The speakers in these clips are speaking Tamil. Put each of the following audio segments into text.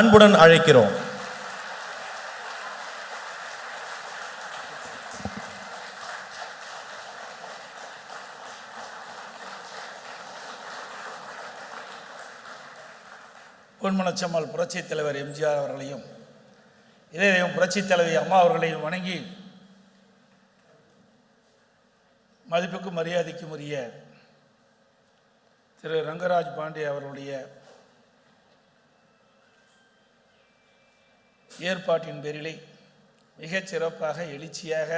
அன்புடன் அழைக்கிறோம். பொன்மனச்செம்மல் புரட்சித் தலைவர் எம்ஜிஆர் அவர்களையும் இதயம் புரட்சித் தலைவி அம்மா அவர்களையும் வணங்கி மதிப்புக்கும் மரியாதைக்கும் உரிய திரு ரங்கராஜ் பாண்டே அவர்களுடைய ஏற்பாட்டின் பேரிலே மிகச் சிறப்பாக எழுச்சியாக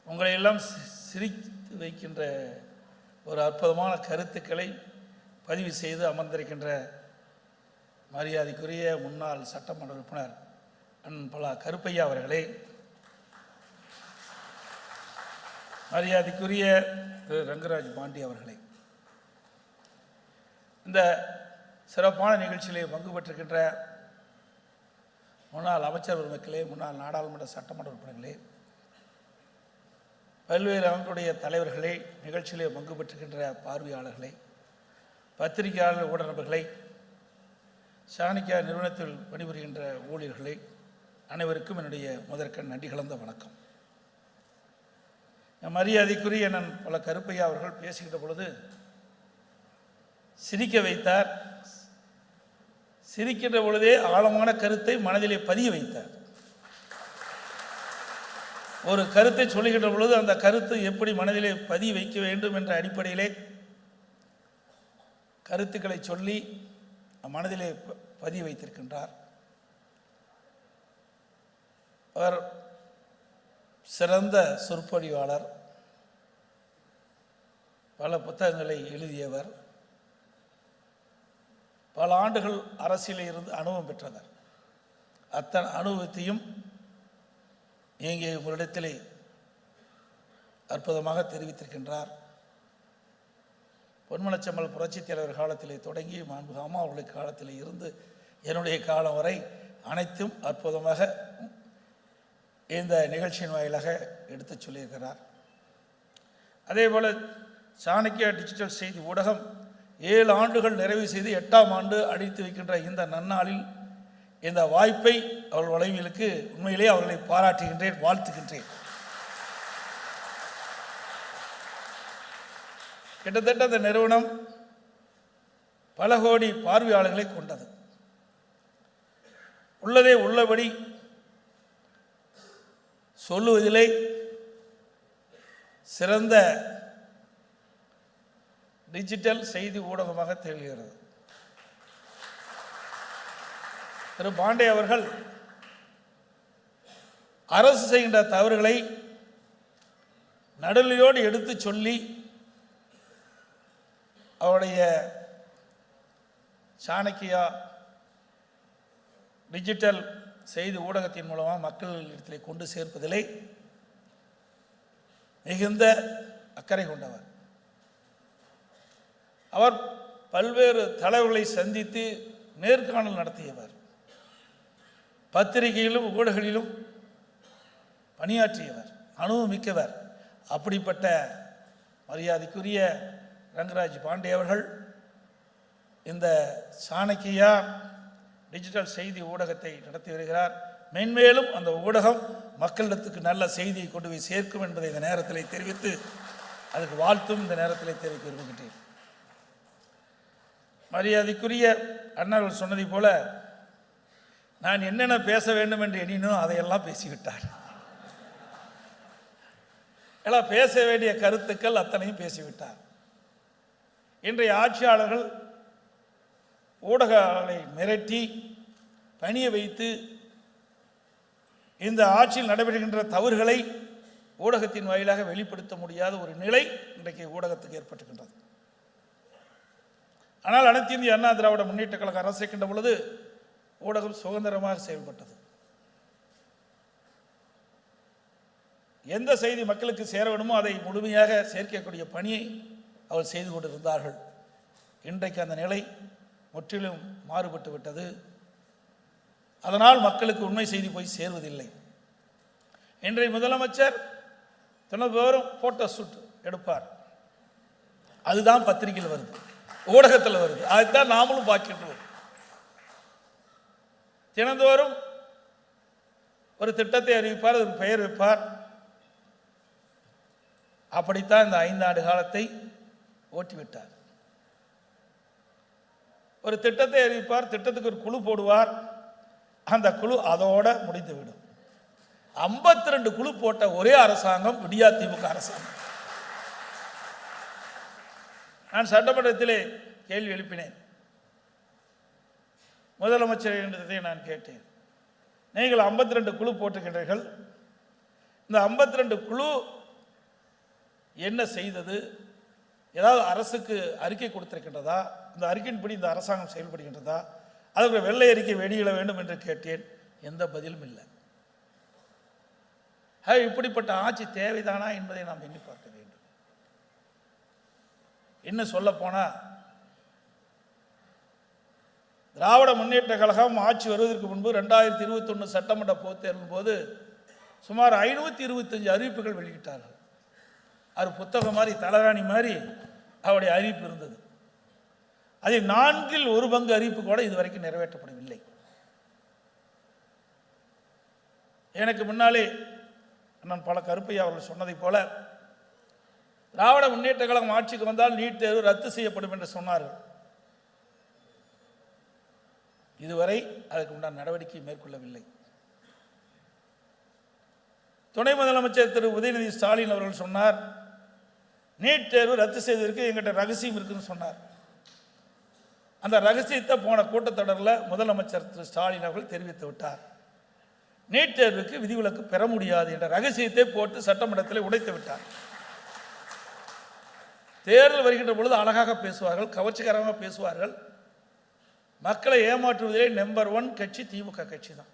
உங்களையெல்லாம் சிரித்து வைக்கின்ற ஒரு அற்புதமான கருத்துக்களை பதிவு செய்து அமர்ந்திருக்கின்ற மரியாதைக்குரிய முன்னாள் சட்டமன்ற உறுப்பினர் அண்ணன் பலா கருப்பையா அவர்களே, மரியாதைக்குரிய திரு ரங்கராஜ் பாண்டி அவர்களே, இந்த சிறப்பான நிகழ்ச்சியிலே பங்கு பெற்றிருக்கின்ற முன்னாள் அமைச்சர் பெருமக்களே, முன்னாள் நாடாளுமன்ற சட்டமன்ற உறுப்பினர்களே, பல்வேறு அமைப்புடைய தலைவர்களே, நிகழ்ச்சியிலே பங்கு பெற்றிருக்கின்ற பார்வையாளர்களே, பத்திரிகையாளர் ஊடகங்களை, சாணக்கியா நிறுவனத்தில் பணிபுரிகின்ற ஊழியர்களை அனைவருக்கும் என்னுடைய முதற்கண் நன்றி கலந்த வணக்கம். மரியாதைக்குரிய நான் பல கருப்பையா அவர்கள் பேசுகின்ற பொழுது சிரிக்க வைத்தார். சிரிக்கின்ற பொழுதே ஆழமான கருத்தை மனதிலே பதிய வைத்தார். ஒரு கருத்தை சொல்லுகின்ற பொழுது அந்த கருத்து எப்படி மனதிலே பதிய வைக்க வேண்டும் என்ற அடிப்படையிலே கருத்துக்களை சொல்லி மனதிலே பதிய வைத்திருக்கின்றார். அவர் சிறந்த சொற்பொழிவாளர், பல புத்தகங்களை எழுதியவர், பல ஆண்டுகள் அரசியலில் இருந்து அனுபவம் பெற்றவர். அத்தனை அனுபவத்தையும் இங்கே உங்களிடத்திலே அற்புதமாக தெரிவித்திருக்கின்றார். பொன்மனச்செம்மல் புரட்சித் தலைவர் காலத்திலே தொடங்கி மாண்புமிகு அம்மா அவர்களுடைய காலத்தில் இருந்து என்னுடைய காலம் வரை அனைத்தும் அற்புதமாக இந்த நிகழ்ச்சியின் வாயிலாக எடுத்து சொல்லியிருக்கிறார். அதே போல் சாணக்கியா டிஜிட்டல் செய்தி ஊடகம் 7 ஆண்டுகள் நிறைவு செய்து 8ஆம் ஆண்டு அடித்து வைக்கின்ற இந்த நன்னாளில் இந்த வாய்ப்பை அவர்கள் வழங்கியதற்கு உண்மையிலே அவர்களை பாராட்டுகின்றேன், வாழ்த்துகின்றேன். கிட்டத்தட்ட அந்த நிறுவனம் பல கோடி பார்வையாளர்களை கொண்டது. உள்ளதே உள்ளபடி சொல்லுவதிலே சிறந்த டிஜிட்டல் செய்தி ஊடகமாக திகழ்கிறது. திரு பாண்டே அவர்கள் அரசு செய்கின்ற தவறுகளை நடுநிலையோடு எடுத்து சொல்லி அவருடைய சாணக்கியா டிஜிட்டல் செய்தி ஊடகத்தின் மூலமாக மக்களிடத்தில் கொண்டு சேர்ப்பதிலே மிகுந்த அக்கறை கொண்டவர். அவர் பல்வேறு தலைவர்களை சந்தித்து நேர்காணல் நடத்தியவர், பத்திரிகையிலும் ஊடகங்களிலும் பணியாற்றியவர், அனுபவமிக்கவர். அப்படிப்பட்ட மரியாதைக்குரிய ரங்கராஜ் பாண்டே அவர்கள் இந்த சாணக்கியா டிஜிட்டல் செய்தி ஊடகத்தை நடத்தி வருகிறார். மென்மேலும் அந்த ஊடகம் மக்களிடத்துக்கு நல்ல செய்தியை கொண்டு போய் சேர்க்கும் என்பதை இந்த நேரத்தில் தெரிவித்து அதுக்கு வாழ்த்தும் இந்த நேரத்தில் தெரிவிக்க விரும்புகின்றேன். மரியாதைக்குரிய அண்ணர்கள் சொன்னதை போல நான் என்னென்ன பேச வேண்டும் என்று எண்ணினோ அதையெல்லாம் பேசிவிட்டார். எல்லாம் பேச வேண்டிய கருத்துக்கள் அத்தனையும் பேசிவிட்டார். இன்றைய ஆட்சியாளர்கள் ஊடகங்களை மிரட்டி பணிய வைத்து இந்த ஆட்சியில் நடைபெறுகின்ற தவறுகளை ஊடகத்தின் வாயிலாக வெளிப்படுத்த முடியாத ஒரு நிலை இன்றைக்கு ஊடகத்துக்கு ஏற்பட்டுகின்றது. ஆனால் அனைத்து இந்திய அண்ணா திராவிட முன்னேற்ற கழக அரசு இருக்கின்ற பொழுது ஊடகம் சுதந்திரமாக செயல்பட்டது. எந்த செய்தி மக்களுக்கு சேர வேண்டுமோ அதை முழுமையாக சேர்க்கக்கூடிய பணியை அவர் செய்து கொண்டிருந்தார்கள். இன்றைக்கு அந்த நிலை முற்றிலும் மாறுபட்டு விட்டது. அதனால் மக்களுக்கு உண்மை செய்தி போய் சேர்வதில்லை. இன்றைய முதலமைச்சர் தினந்தோறும் போட்டோ ஷூட் எடுப்பார். அதுதான் பத்திரிகையில் வருது, ஊடகத்தில் வருது. அதுதான் நாமளும் பார்க்கின்றோம். தினந்தோறும் ஒரு திட்டத்தை அறிவிப்பார், அதற்கு பெயர் வைப்பார். அப்படித்தான் இந்த 5 ஆண்டு காலத்தை ஓட்டிவிட்டார். ஒரு திட்டத்தை அறிவிப்பார், திட்டத்துக்கு ஒரு குழு போடுவார், அந்த குழு அதோட முடிந்துவிடும். 52 குழு போட்ட ஒரே அரசாங்கம் விடியா திமுக அரசாங்கம். நான் சட்டமன்றத்திலே கேள்வி எழுப்பினேன். முதலமைச்சர் நான் கேட்டேன், நீங்கள் 52 குழு போட்டுக்கின்றீர்கள், இந்த 52 குழு என்ன செய்தது? ஏதாவது அரசுக்கு அறிக்கை கொடுத்திருக்கின்றதா? இந்த அறிக்கையின்படி இந்த அரசாங்கம் செயல்படுகின்றதா? அதுக்கு வெள்ளை அறிக்கை வெளியிட வேண்டும் என்று கேட்டேன். எந்த பதிலும் இல்லை. இப்படிப்பட்ட ஆட்சி தேவைதானா என்பதை நாம் எண்ணி பார்க்க வேண்டும். இன்னும் சொல்ல போனா, திராவிட முன்னேற்ற கழகம் ஆட்சி வருவதற்கு முன்பு 2021 சட்டமன்ற பொதுத் தேர்தலின் போது சுமார் 525 அறிவிப்புகள் வெளியிட்டார்கள். அது புத்தகம் மாதிரி, தலகாணி மாதிரி அவருடைய அறிவிப்பு இருந்தது. அதில் 4 1 பங்கு அறிவிப்பு கூட இதுவரைக்கும் நிறைவேற்றப்படவில்லை. எனக்கு முன்னாலே நான் பல கருப்பையா அவர்கள் சொன்னதை போல, திராவிட முன்னேற்ற கழகம் ஆட்சிக்கு வந்தால் நீட் தேர்வு ரத்து செய்யப்படும் என்று சொன்னார்கள். இதுவரை அதற்கு உண்டான நடவடிக்கை மேற்கொள்ளவில்லை. துணை முதலமைச்சர் திரு உதயநிதி ஸ்டாலின் அவர்கள் சொன்னார், நீட் தேர்வு ரத்து செய்வதற்கு எங்கிட்ட ரகசியம் இருக்குன்னு சொன்னார். அந்த ரகசியத்தை போன கூட்டத்தொடரில் முதலமைச்சர் திரு ஸ்டாலின் அவர்கள் தெரிவித்து விட்டார். நீட் தேர்வுக்கு விதிவிலக்கு பெற முடியாது என்ற ரகசியத்தை போட்டு சட்டமன்றத்தில் உடைத்து விட்டார். தேர்தல் வருகின்ற பொழுது அழகாக பேசுவார்கள், கவர்ச்சிகரமாக பேசுவார்கள். மக்களை ஏமாற்றுவதிலே நம்பர் 1 கட்சி திமுக கட்சி தான்.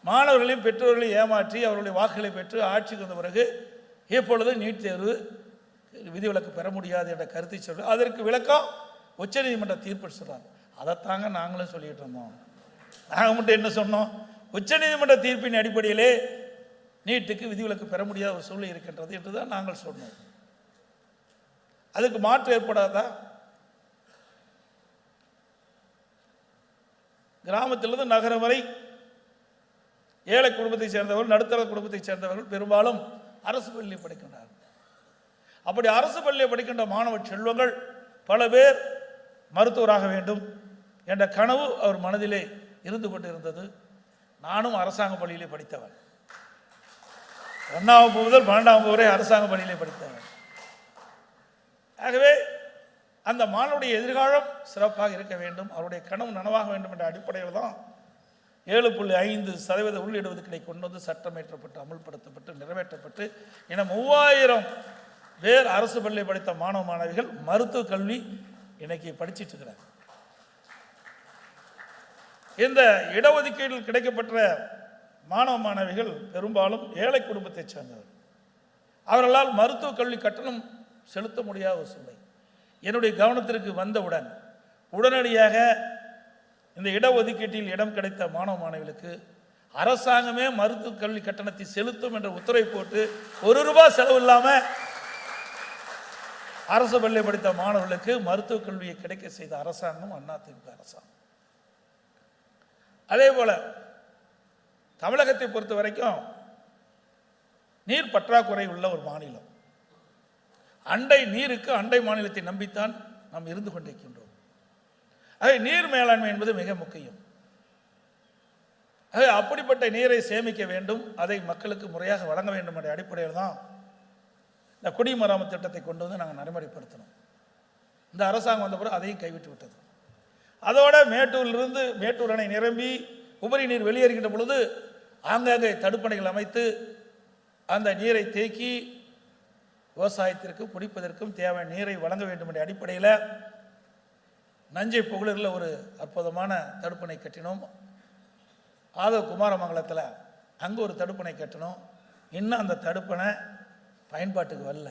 மாணவர்களையும் பெற்றோர்களையும் ஏமாற்றி அவர்களுடைய வாக்குகளை பெற்று ஆட்சிக்கு வந்த பிறகு இப்பொழுது நீட் தேர்வு விதிவிலக்கு பெற முடியாது என்ற கருத்தை சொல்ற, அதற்கு விளக்கம் உச்சநீதிமன்ற தீர்ப்பு சொல்றாங்க. அதைத்தாங்க நாங்களும் சொல்லிட்டு இருந்தோம். நாங்கள் மட்டும் என்ன சொன்னோம்? உச்சநீதிமன்ற தீர்ப்பின் அடிப்படையிலே நீட்டுக்கு விதிவிலக்கு பெற முடியாத ஒரு சூழ்நிலை இருக்கின்றது என்று தான் நாங்கள் சொன்னோம். அதுக்கு மாற்று ஏற்படாதா? கிராமத்திலிருந்து நகரம் வரை ஏழை குடும்பத்தை சேர்ந்தவர்கள், நடுத்தர குடும்பத்தை சேர்ந்தவர்கள் பெரும்பாலும் அரசு பள்ளியில் படிக்கின்றார்கள். அப்படி அரசு பள்ளியில் படிக்கின்ற மாணவ செல்வங்கள் பல பேர் மருத்துவராக வேண்டும் என்ற கனவு அவர் மனதிலே இருந்து கொண்டிருந்தது. நானும் அரசாங்க பள்ளியிலே படித்தவன். 1ஆம் வகுப்பு முதல் 12ஆம் வகுப்பு வரை அரசாங்க பள்ளியிலே படித்தவன். ஆகவே அந்த மாணவருடைய எதிர்காலம் சிறப்பாக இருக்க வேண்டும், அவருடைய கனவு நனவாக வேண்டும் என்ற அடிப்படையில் தான் 7.5% உள்ளிடுவதற்கிடையே கொண்டு வந்து சட்டம் இயற்றப்பட்டு அமல்படுத்தப்பட்டு நிறைவேற்றப்பட்டு என 3000 பேர் அரசு பள்ளி படித்த மாணவ மாணவிகள் மருத்துவ கல்வி இன்னைக்கு படிச்சுட்டு இருக்கிறாங்க. இந்த இடஒதுக்கீட்டில் கிடைக்கப்பட்ட மாணவ மாணவிகள் பெரும்பாலும் ஏழை குடும்பத்தை சேர்ந்தவர். அவர்களால் மருத்துவ கல்வி கட்டணம் செலுத்த முடியாத ஒரு சூழ்நிலை என்னுடைய கவனத்திற்கு வந்தவுடன் உடனடியாக இந்த இடஒதுக்கீட்டில் இடம் கிடைத்த மாணவ மாணவிகளுக்கு அரசாங்கமே மருத்துவ கல்வி கட்டணத்தை செலுத்தும் என்ற உத்தரவை போட்டு ₹1 செலவு இல்லாமல் அரசு பள்ளி படித்த மாணவர்களுக்கு மருத்துவ கல்வியை கிடைக்க செய்த அரசாங்கம் அதிமுக அரசாங்கம். அதே போல தமிழகத்தை பொறுத்த வரைக்கும் நீர் பற்றாக்குறை உள்ள ஒரு மாநிலம். நீருக்கு அண்டை மாநிலத்தை நம்பித்தான் நாம் இருந்து கொண்டிருக்கின்றோம். நீர் மேலாண்மை என்பது மிக முக்கியம். அப்படிப்பட்ட நீரை சேமிக்க வேண்டும், அதை மக்களுக்கு முறையாக வழங்க வேண்டும் என்ற அடிப்படையில் தான் இந்த குடிமராமத்து திட்டத்தை கொண்டு வந்து நாங்கள் நடைமுறைப்படுத்தணும். இந்த அரசாங்கம் வந்த பிறகு அதையும் கைவிட்டு விட்டது. அதோட மேட்டூரிலிருந்து மேட்டூர் அணை நிரம்பி உபரி நீர் வெளியேறுகின்ற பொழுது ஆங்காங்கே தடுப்பணைகள் அமைத்து அந்த நீரை தேக்கி விவசாயத்திற்கும் குடிப்பதற்கும் தேவையான நீரை வழங்க வேண்டும் என்ற அடிப்படையில் நஞ்சை புகழூரில் ஒரு அற்புதமான தடுப்பணை கட்டினோம். குமாரமங்கலத்தில் அங்கே ஒரு தடுப்பணை கட்டணும். இன்னும் அந்த தடுப்பணை பயன்பாட்டுக்கு வரல.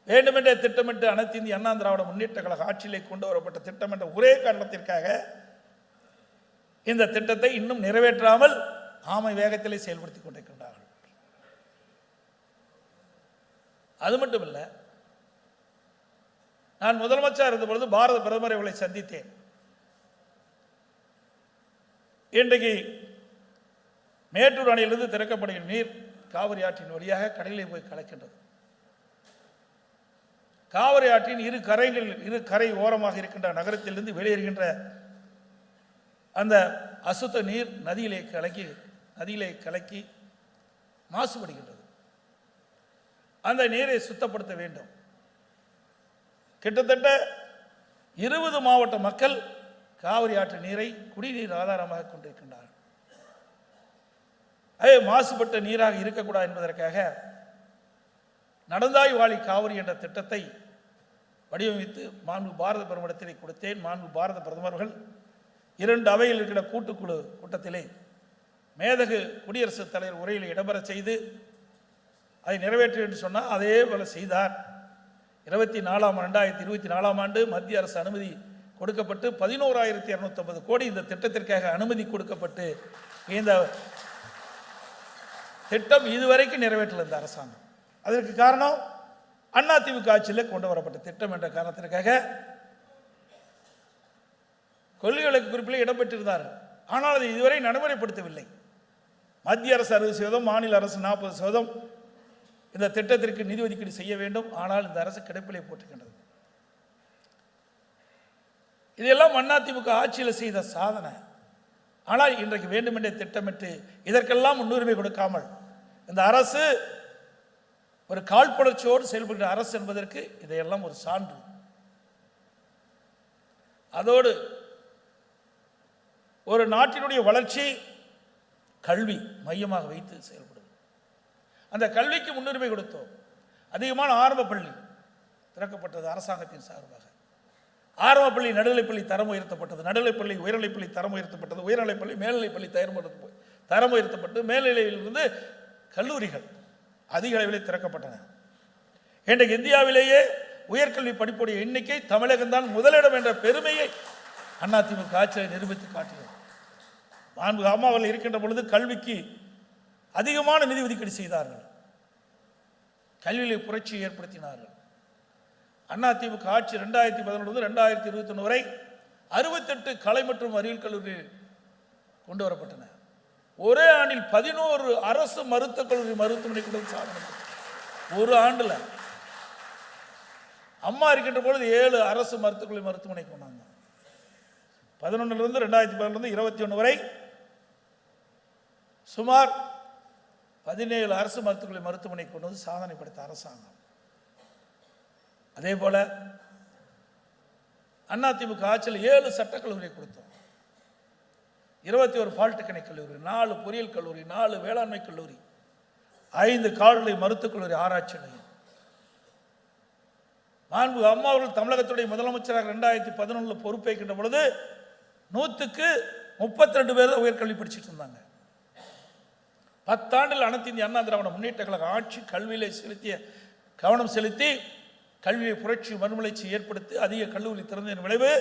வேண்டுமென்றே திட்டமிட்டு அனைத்து இந்திய அண்ணா திராவிட முன்னேற்ற கழக ஆட்சியிலே கொண்டு வரப்பட்ட திட்டம் என்ற ஒரே காரணத்திற்காக இந்த திட்டத்தை இன்னும் நிறைவேற்றாமல் ஆமை வேகத்திலே செயல்படுத்தி கொண்டிருக்கின்றார்கள். அது மட்டுமல்ல, நான் முதலமைச்சர் இருந்த பொழுது பாரத பிரதமரை அவர்களை சந்தித்தேன். இன்றைக்கு மேட்டூர் அணையிலிருந்து திறக்கப்படுகிற நீர் காவிரி ஆற்றின் வழியாக கடலிலே போய் கலக்கின்றது. காவிரி ஆற்றின் இரு கரை ஓரமாக இருக்கின்ற நகரத்திலிருந்து வெளியேறுகின்ற அந்த அசுத்த நீர் நதியிலே கலக்கி மாசுபடுகின்றது. அந்த நீரை சுத்தப்படுத்த வேண்டும். கிட்டத்தட்ட 20 மாவட்ட மக்கள் காவிரி ஆற்று நீரை குடிநீர் ஆதாரமாக கொண்டிருக்கின்றார்கள். மாசுபட்ட நீராக இருக்கக்கூடாது என்பதற்காக நடந்தாய் வாழி காவிரி என்ற திட்டத்தை வடிவமைத்து மாண்பு பாரத பிரதமரிடத்திலே கொடுத்தேன். மாண்பு பாரத பிரதமர்கள் 2 அவையில் இருக்கிற கூட்டுக்குழு கூட்டத்திலே மேதகு குடியரசுத் தலைவர் உரையில் இடம்பெற செய்து அதை நிறைவேற்று என்று சொன்னால் அதே போல செய்தார். 2024ஆம் ஆண்டு மத்திய அரசு அனுமதி கொடுக்கப்பட்டு 11,250 கோடி இந்த திட்டத்திற்காக அனுமதி கொடுக்கப்பட்டு இந்த திட்டம் இதுவரைக்கும் நிறைவேற்றல இந்த அரசாங்கம். அதற்கு காரணம் அதிமுக ஆட்சியில் கொண்டு வரப்பட்ட திட்டம் என்ற காரணத்திற்காக கொள்கை விளக்கு குறிப்பில் இடம்பெற்றிருந்தார்கள். ஆனால் அதை இதுவரை நடைமுறைப்படுத்தவில்லை. மத்திய அரசு 60%, மாநில அரசு 40% இந்த திட்டத்திற்கு நிதி ஒதுக்கீடு செய்ய வேண்டும். ஆனால் இந்த அரசு கிடப்பிலே போட்டிருக்கின்றது. இதெல்லாம் அதிமுக ஆட்சியில் செய்த சாதனை. ஆனால் இன்றைக்கு வேண்டுமென்றே திட்டமிட்டு இதற்கெல்லாம் முன்னுரிமை கொடுக்காமல் இந்த அரசு ஒரு காழ்ப்புணர்ச்சியோடு செயல்படுகிற அரசு என்பதற்கு இதையெல்லாம் ஒரு சான்று. அதோடு ஒரு நாட்டினுடைய வளர்ச்சி கல்வி மையமாக வைத்து செயல்படுது. அந்த கல்விக்கு முன்னுரிமை கொடுத்தோம். அதிகமான ஆரம்ப பள்ளி திறக்கப்பட்டது அரசாங்கத்தின் சார்பாக. ஆரம்ப பள்ளி நடுநிலைப்பள்ளி தரம் உயர்த்தப்பட்டது, நடுநிலைப்பள்ளி உயர்நிலைப்பள்ளி தரம் உயர்த்தப்பட்டது, உயர்நிலைப்பள்ளி மேல்நிலைப்பள்ளி தரம் உயர்த்தப்பட்டு மேல்நிலையிலிருந்து கல்லூரிகள் அதிக அளவில் திறக்கப்பட்டன. இன்றைக்கு இந்தியாவிலேயே உயர்கல்வி படிப்புடைய எண்ணிக்கை தமிழகம்தான் முதலிடம் என்ற பெருமையை அதிமுக ஆட்சியை நிரூபித்து காட்டியது. மாண்பு அம்மா அவர்கள் இருக்கின்ற பொழுது கல்விக்கு அதிகமான நிதி ஒதுக்கீடு செய்தார்கள். கல்வியிலே புரட்சியை ஏற்படுத்தினார்கள். அதிமுக ஆட்சி 2011 2021 வரை 68 கலை மற்றும் அறிவியல் கல்லூரிகள் கொண்டு வரப்பட்டன. ஒரே ஆண்டில் 11 அரசு மருத்துவக் கல்லூரி மருத்துவமனை கூட சாதனை. ஒரு ஆண்டில் அம்மா இருக்கின்ற பொழுது 7 அரசு மருத்துவக் கல்லூரி மருத்துவமனை கொண்டாங்க. 2011 2021 வரை சுமார் 17 அரசு மருத்துவக் கல்லூரி மருத்துவமனை கொண்டு வந்து சாதனை படைத்த அரசாங்கம். அதே போல அதிமுக ஆட்சியில் 7 சட்டக்கல்லூரியை கொடுத்தோம். 21 பாலிடெக்னிக் கல்லூரி, 4 பொறியியல் கல்லூரி, 4 வேளாண்மை கல்லூரி, 5 கால்நடை மருத்துவக் கல்லூரி, ஆராய்ச்சி நிலையம். மாண்பு அம்மா அவர்கள் தமிழகத்துடைய முதலமைச்சராக 2011 பொறுப்பேற்கின்ற பொழுது 100க்கு 32 பேர் உயர்கல்வி படிச்சுட்டு இருந்தாங்க. 10 ஆண்டில் அனைத்து இந்திய அண்ணா திராவிட முன்னேற்ற கழக ஆட்சி கல்வியிலே கவனம் செலுத்தி கல்வியை புரட்சி மறுமலர்ச்சி ஏற்படுத்தி அதிக கல்லூரி திறந்ததன் விளைவு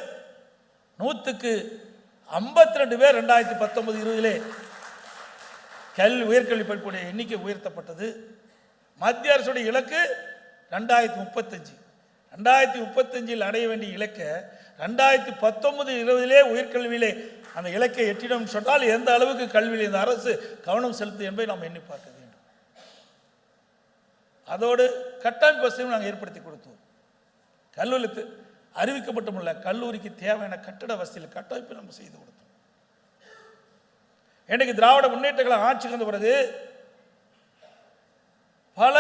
100க்கு 52 பேர் 2019-20 உயர்கல்வி படிப்புடைய எண்ணிக்கை உயர்த்தப்பட்டது. மத்திய அரசுடைய இலக்கு 2035. 2035 அடைய வேண்டிய இலக்கை 2019-20 உயர்கல்வியிலே அந்த இலக்கை எட்டிடம் சொன்னால் எந்த அளவுக்கு கல்வியில் இந்த அரசு கவனம் செலுத்து என்பதை நாம் எண்ணி பார்க்க வேண்டும். அதோடு கட்டமைப்பு வசதியும் நாங்கள் ஏற்படுத்தி கொடுத்தோம். கல்லூரி அறிவிக்கப்பட்டுள்ள கல்லூரிக்கு தேவையான கட்டட வசதியில் கட்டமைப்பு நம்ம செய்து கொடுத்தோம். இன்னைக்கு திராவிட முன்னேற்ற கழகம் ஆட்சிக்கு வந்த பிறகு பல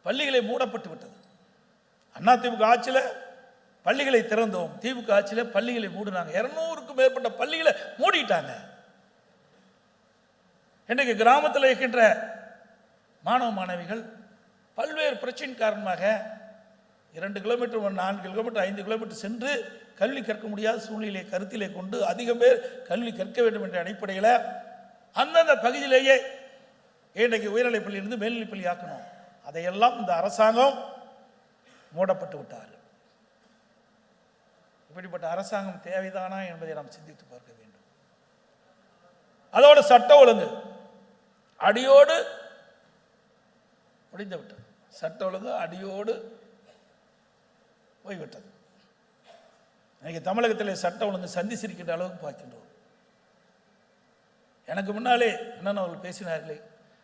பள்ளிகளை மூடப்பட்டு விட்டது. அதிமுக ஆட்சியில் பள்ளிகளை திறந்தோம், திமுக ஆட்சியில் பள்ளிகளை மூடினாங்க. 200க்கும் மேற்பட்ட பள்ளிகளை மூடிட்டாங்க. இன்றைக்கு கிராமத்தில் இருக்கின்ற மாணவ மாணவிகள் பல்வேறு பிரச்சனை காரணமாக 2 கிலோமீட்டர் 4 கிலோமீட்டர் 5 கிலோமீட்டர் சென்று கல்வி கற்க முடியாத சூழ்நிலையை கருத்திலே கொண்டு அதிகம் பேர் கல்வி கற்க வேண்டும் என்ற அடிப்படையில் அந்தந்த பகுதியிலேயே இன்றைக்கு உயர்நிலைப்பள்ளியிலிருந்து மேல்நிலைப்பள்ளி ஆக்கணும். அதையெல்லாம் இந்த அரசாங்கம் மூடப்பட்டு விட்டார்கள். இப்படிப்பட்ட அரசாங்கம் தேவைதானா என்பதை நாம் சிந்தித்து பார்க்க வேண்டும். அதோட சட்ட ஒழுங்கு அடியோடு முடிந்து விட்டது. சட்ட ஒழுங்கு அடியோடு போய்விட்டது. இன்னைக்கு தமிழகத்தில் சட்ட ஒழுங்கு சந்தி சிரிக்கின்ற அளவுக்கு பார்க்கின்றோம். எனக்கு முன்னாலே என்னென்ன அவர்கள் பேசினார்களே,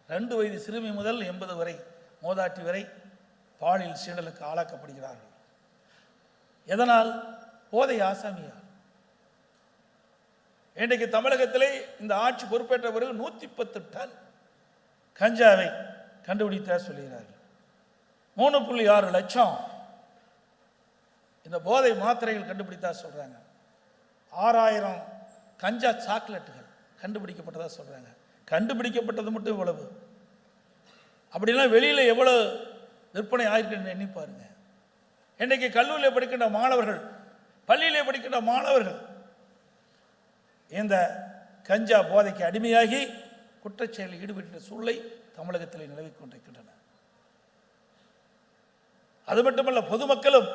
2 வயது சிறுமி முதல் 80 வரை மோதாட்டி வரை பாலியல் சீண்டலுக்கு ஆளாக்கப்படுகிறார்கள். எதனால்? போதை ஆசாமியால். இன்றைக்கு தமிழகத்திலே இந்த ஆட்சி பொறுப்பேற்ற பிறகு 110 டன் கஞ்சாவை கண்டுபிடித்த சொல்கிறார்கள். 3.6 லட்சம் இந்த போதை மாத்திரைகள் கண்டுபிடித்தா சொல்றாங்க. 6000 கஞ்சா சாக்லேட்டுகள் கண்டுபிடிக்கப்பட்டதா சொல்றாங்க. கண்டுபிடிக்கப்பட்டது மட்டும் இவ்வளவு. அப்படின்னா வெளியில எவ்வளவு விற்பனை ஆயிருக்குன்னு எண்ணி பாருங்க. இன்றைக்கு கல்லூரியில் படிக்கின்ற மாணவர்கள், பள்ளியிலே படிக்கின்ற மாணவர்கள் இந்த கஞ்சா போதைக்கு அடிமையாகி குற்றச்செயலில் ஈடுபட்ட சூழலை தமிழகத்தில் நிலவிக் கொண்டிருக்கின்றன. அது மட்டுமல்ல, பொதுமக்களும்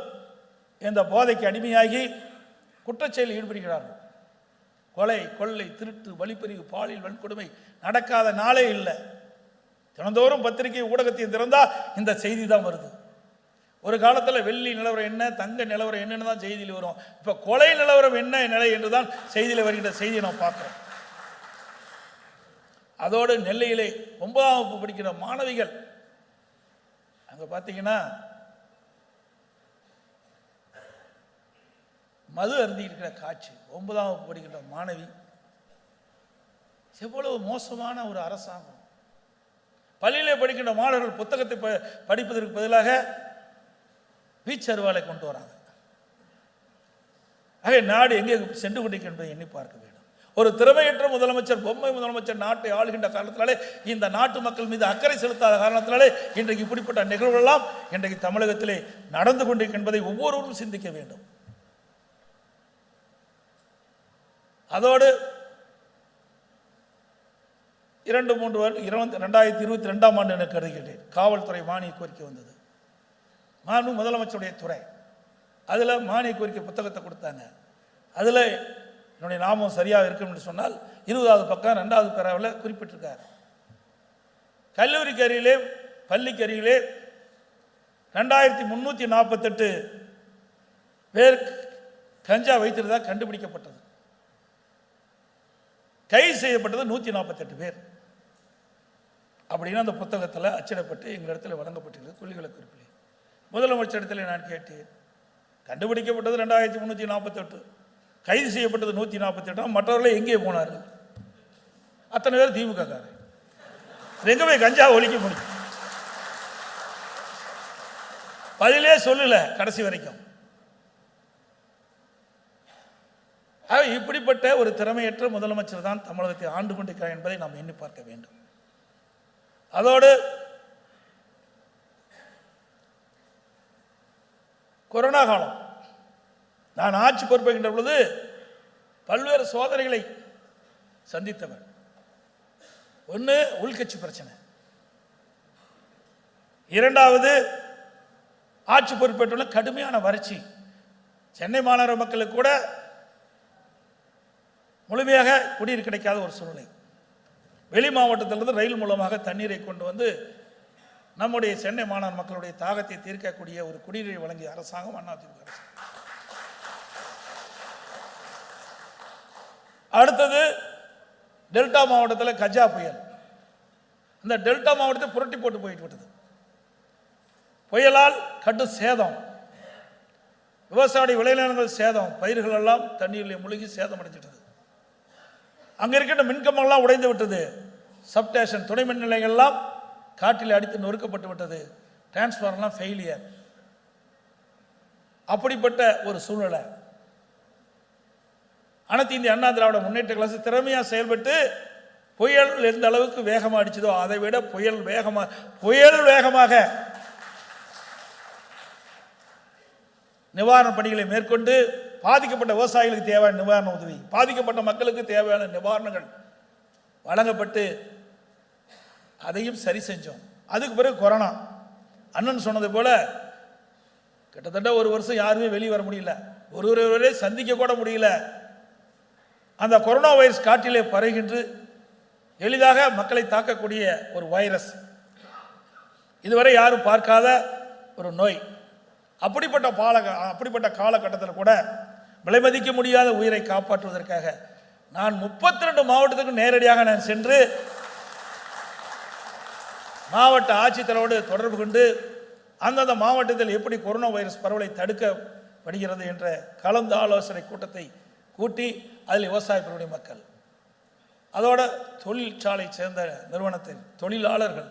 இந்த போதைக்கு அடிமையாகி குற்றச்செயலில் ஈடுபடுகிறார்கள். கொலை, கொள்ளை, திருட்டு, வழிப்பறிவு, பாலியல் வன்கொடுமை நடக்காத நாளே இல்லை. தினந்தோறும் பத்திரிகை ஊடகத்தையும் திறந்தால் இந்த செய்தி தான் வருது. ஒரு காலத்தில் வெள்ளி நிலவரம் என்ன, தங்க நிலவரம் என்னன்னு தான் செய்தியில் வரும். இப்போ கொலை நிலவரம் என்ன நிலை என்று தான் செய்தியில் வருகின்ற செய்தியை நாம் பார்க்கிறோம். அதோடு நெல்லையிலே 9ஆம் வகுப்பு படிக்கிற மாணவிகள், அங்கே பார்த்தீங்கன்னா மது அருந்தி இருக்கிற காட்சி. 9ஆம் வகுப்பு படிக்கின்ற மாணவி. எவ்வளவு மோசமான ஒரு அரசாங்கம்! பள்ளியிலே படிக்கின்ற மாணவர்கள் புத்தகத்தை படிப்பதற்கு பதிலாக வீச்சருவாலை கொண்டு வராங்க. ஆக நாடு எங்கே சென்று கொண்டிருக்கின்றதை எண்ணி பார்க்க வேண்டும். ஒரு திறமையற்ற முதலமைச்சர், பொம்மை முதலமைச்சர் நாட்டை ஆளுகின்ற காரணத்தினாலே, இந்த நாட்டு மக்கள் மீது அக்கறை செலுத்தாத காரணத்தினாலே இன்றைக்கு இப்படிப்பட்ட நிகழ்வுகளெல்லாம் இன்றைக்கு தமிழகத்திலே நடந்து கொண்டிருக்கின்றதை ஒவ்வொருவரும் சிந்திக்க வேண்டும். அதோடு 2-3 வருடம் 2022ஆம் ஆண்டு எனக்கு கருதுகிறேன், காவல்துறை மானிய கோரிக்கை வந்தது. மாண்பு முதலமைச்சருடைய துறை அதில் மானிய கோரிக்கை புத்தகத்தை கொடுத்தாங்க. அதில் என்னுடைய நாமம் சரியாக இருக்கும் என்று சொன்னால் 20வது பக்கம் 2வது பேராவில் குறிப்பிட்டிருக்கார். கல்லூரிக்கு அருகிலே, பள்ளிக்கு அருகிலே 2348 பேர் கஞ்சா வைத்திருந்ததாக கண்டுபிடிக்கப்பட்டது. கைது செய்யப்பட்டது 148 பேர் அப்படின்னு அந்த புத்தகத்தில் அச்சிடப்பட்டு எங்களிடத்தில் வழங்கப்பட்டிருக்கிறது. கொள்கைகளை குறிப்பிலே முதலமைச்சரிடத்தில் நான் கேட்டேன். கண்டுபிடிக்கப்பட்டது 2348, கைது செய்யப்பட்டது 148. மற்றவர்கள் எங்கே போனார்கள்? அத்தனை பேர் திமுக காரர். எங்கே போய் கஞ்சா ஒழிக்க முடியும்? பதிலே சொல்லல கடைசி வரைக்கும். இப்படிப்பட்ட ஒரு திறமையற்ற முதலமைச்சர் தான் தமிழகத்தை ஆண்டு கொண்டிருக்கிறார் என்பதை நாம் எண்ணி பார்க்க வேண்டும். அதோடு கொரோனா காலம், நான் ஆட்சி பொறுப்பேற்கின்ற பொழுது பல்வேறு சோதனைகளை சந்தித்தவர். ஒன்று உள்கட்சி பிரச்சனை, 2வது ஆட்சி பொறுப்பேற்றுள்ள கடுமையான வறட்சி. சென்னை மாநகர மக்களுக்கு கூட முழுமையாக குடிநீர் கிடைக்காத ஒரு சூழ்நிலை. வெளி மாவட்டத்திலிருந்து ரயில் மூலமாக தண்ணீரை கொண்டு வந்து நம்முடைய சென்னை மாநகர மக்களுடைய தாகத்தை தீர்க்கக்கூடிய ஒரு குடிநீரை வழங்கிய அரசாங்கம் அதிமுக அரசு. அடுத்தது டெல்டா மாவட்டத்தில் கஜா புயல். இந்த டெல்டா மாவட்டத்தை புரட்டி போட்டு போயிட்டு விட்டது. புயலால் கடும் சேதம், விவசாய விளைநிலங்கள் சேதம், பயிர்கள் எல்லாம் தண்ணீரில் மூழ்கி சேதம் அடைஞ்சிட்டது. அங்கே இருக்கின்ற மின்கம்பங்கள்லாம் உடைந்து விட்டது. சப்ஸ்டேஷன், துணை மின் நிலையங்கள்லாம் காற்றில் அடித்து நொறுக்கப்பட்டு விட்டது. டிரான்ஸ்ஃபார்மர்லாம் ஃபெயிலியர். அப்படிப்பட்ட ஒரு சூழ்நிலை. அனைத்து இந்திய அண்ணா திராவிட முன்னேற்ற கழகம் திறமையாக செயல்பட்டு புயல் எந்த அளவுக்கு வேகமாக அடிச்சதோ அதை விட புயல் வேகமாக நிவாரண பணிகளை மேற்கொண்டு பாதிக்கப்பட்ட விவசாயிகளுக்கு தேவையான நிவாரண உதவி, பாதிக்கப்பட்ட மக்களுக்கு தேவையான நிவாரணங்கள் வழங்கப்பட்டு அதையும் சரி செஞ்சோம். அதுக்கு பிறகு கொரோனா. அண்ணன் சொன்னது போல கிட்டத்தட்ட 1 வருஷம் யாருமே வெளியே வர முடியல, ஒருவரை சந்திக்க கூட முடியல. அந்த கொரோனா வைரஸ் காற்றிலே பரவுகின்ற எளிதாக மக்களை தாக்கக்கூடிய ஒரு வைரஸ், இதுவரை யாரும் பார்க்காத ஒரு நோய். அப்படிப்பட்ட காலகட்டத்தில் கூட விலைமதிக்க முடியாத உயிரை காப்பாற்றுவதற்காக நான் 32 மாவட்டத்துக்கு நேரடியாக நான் சென்று மாவட்ட ஆட்சித்தலைவரோடு தொடர்பு கொண்டு அந்தந்த மாவட்டத்தில் எப்படி கொரோனா வைரஸ் பரவலை தடுக்கப்படுகிறது என்ற கலந்து ஆலோசனை கூட்டத்தை கூட்டி அதில் விவசாய பெருமுடி மக்கள், அதோட தொழிற்சாலை சேர்ந்த நிறுவனத்தின் தொழிலாளர்கள்,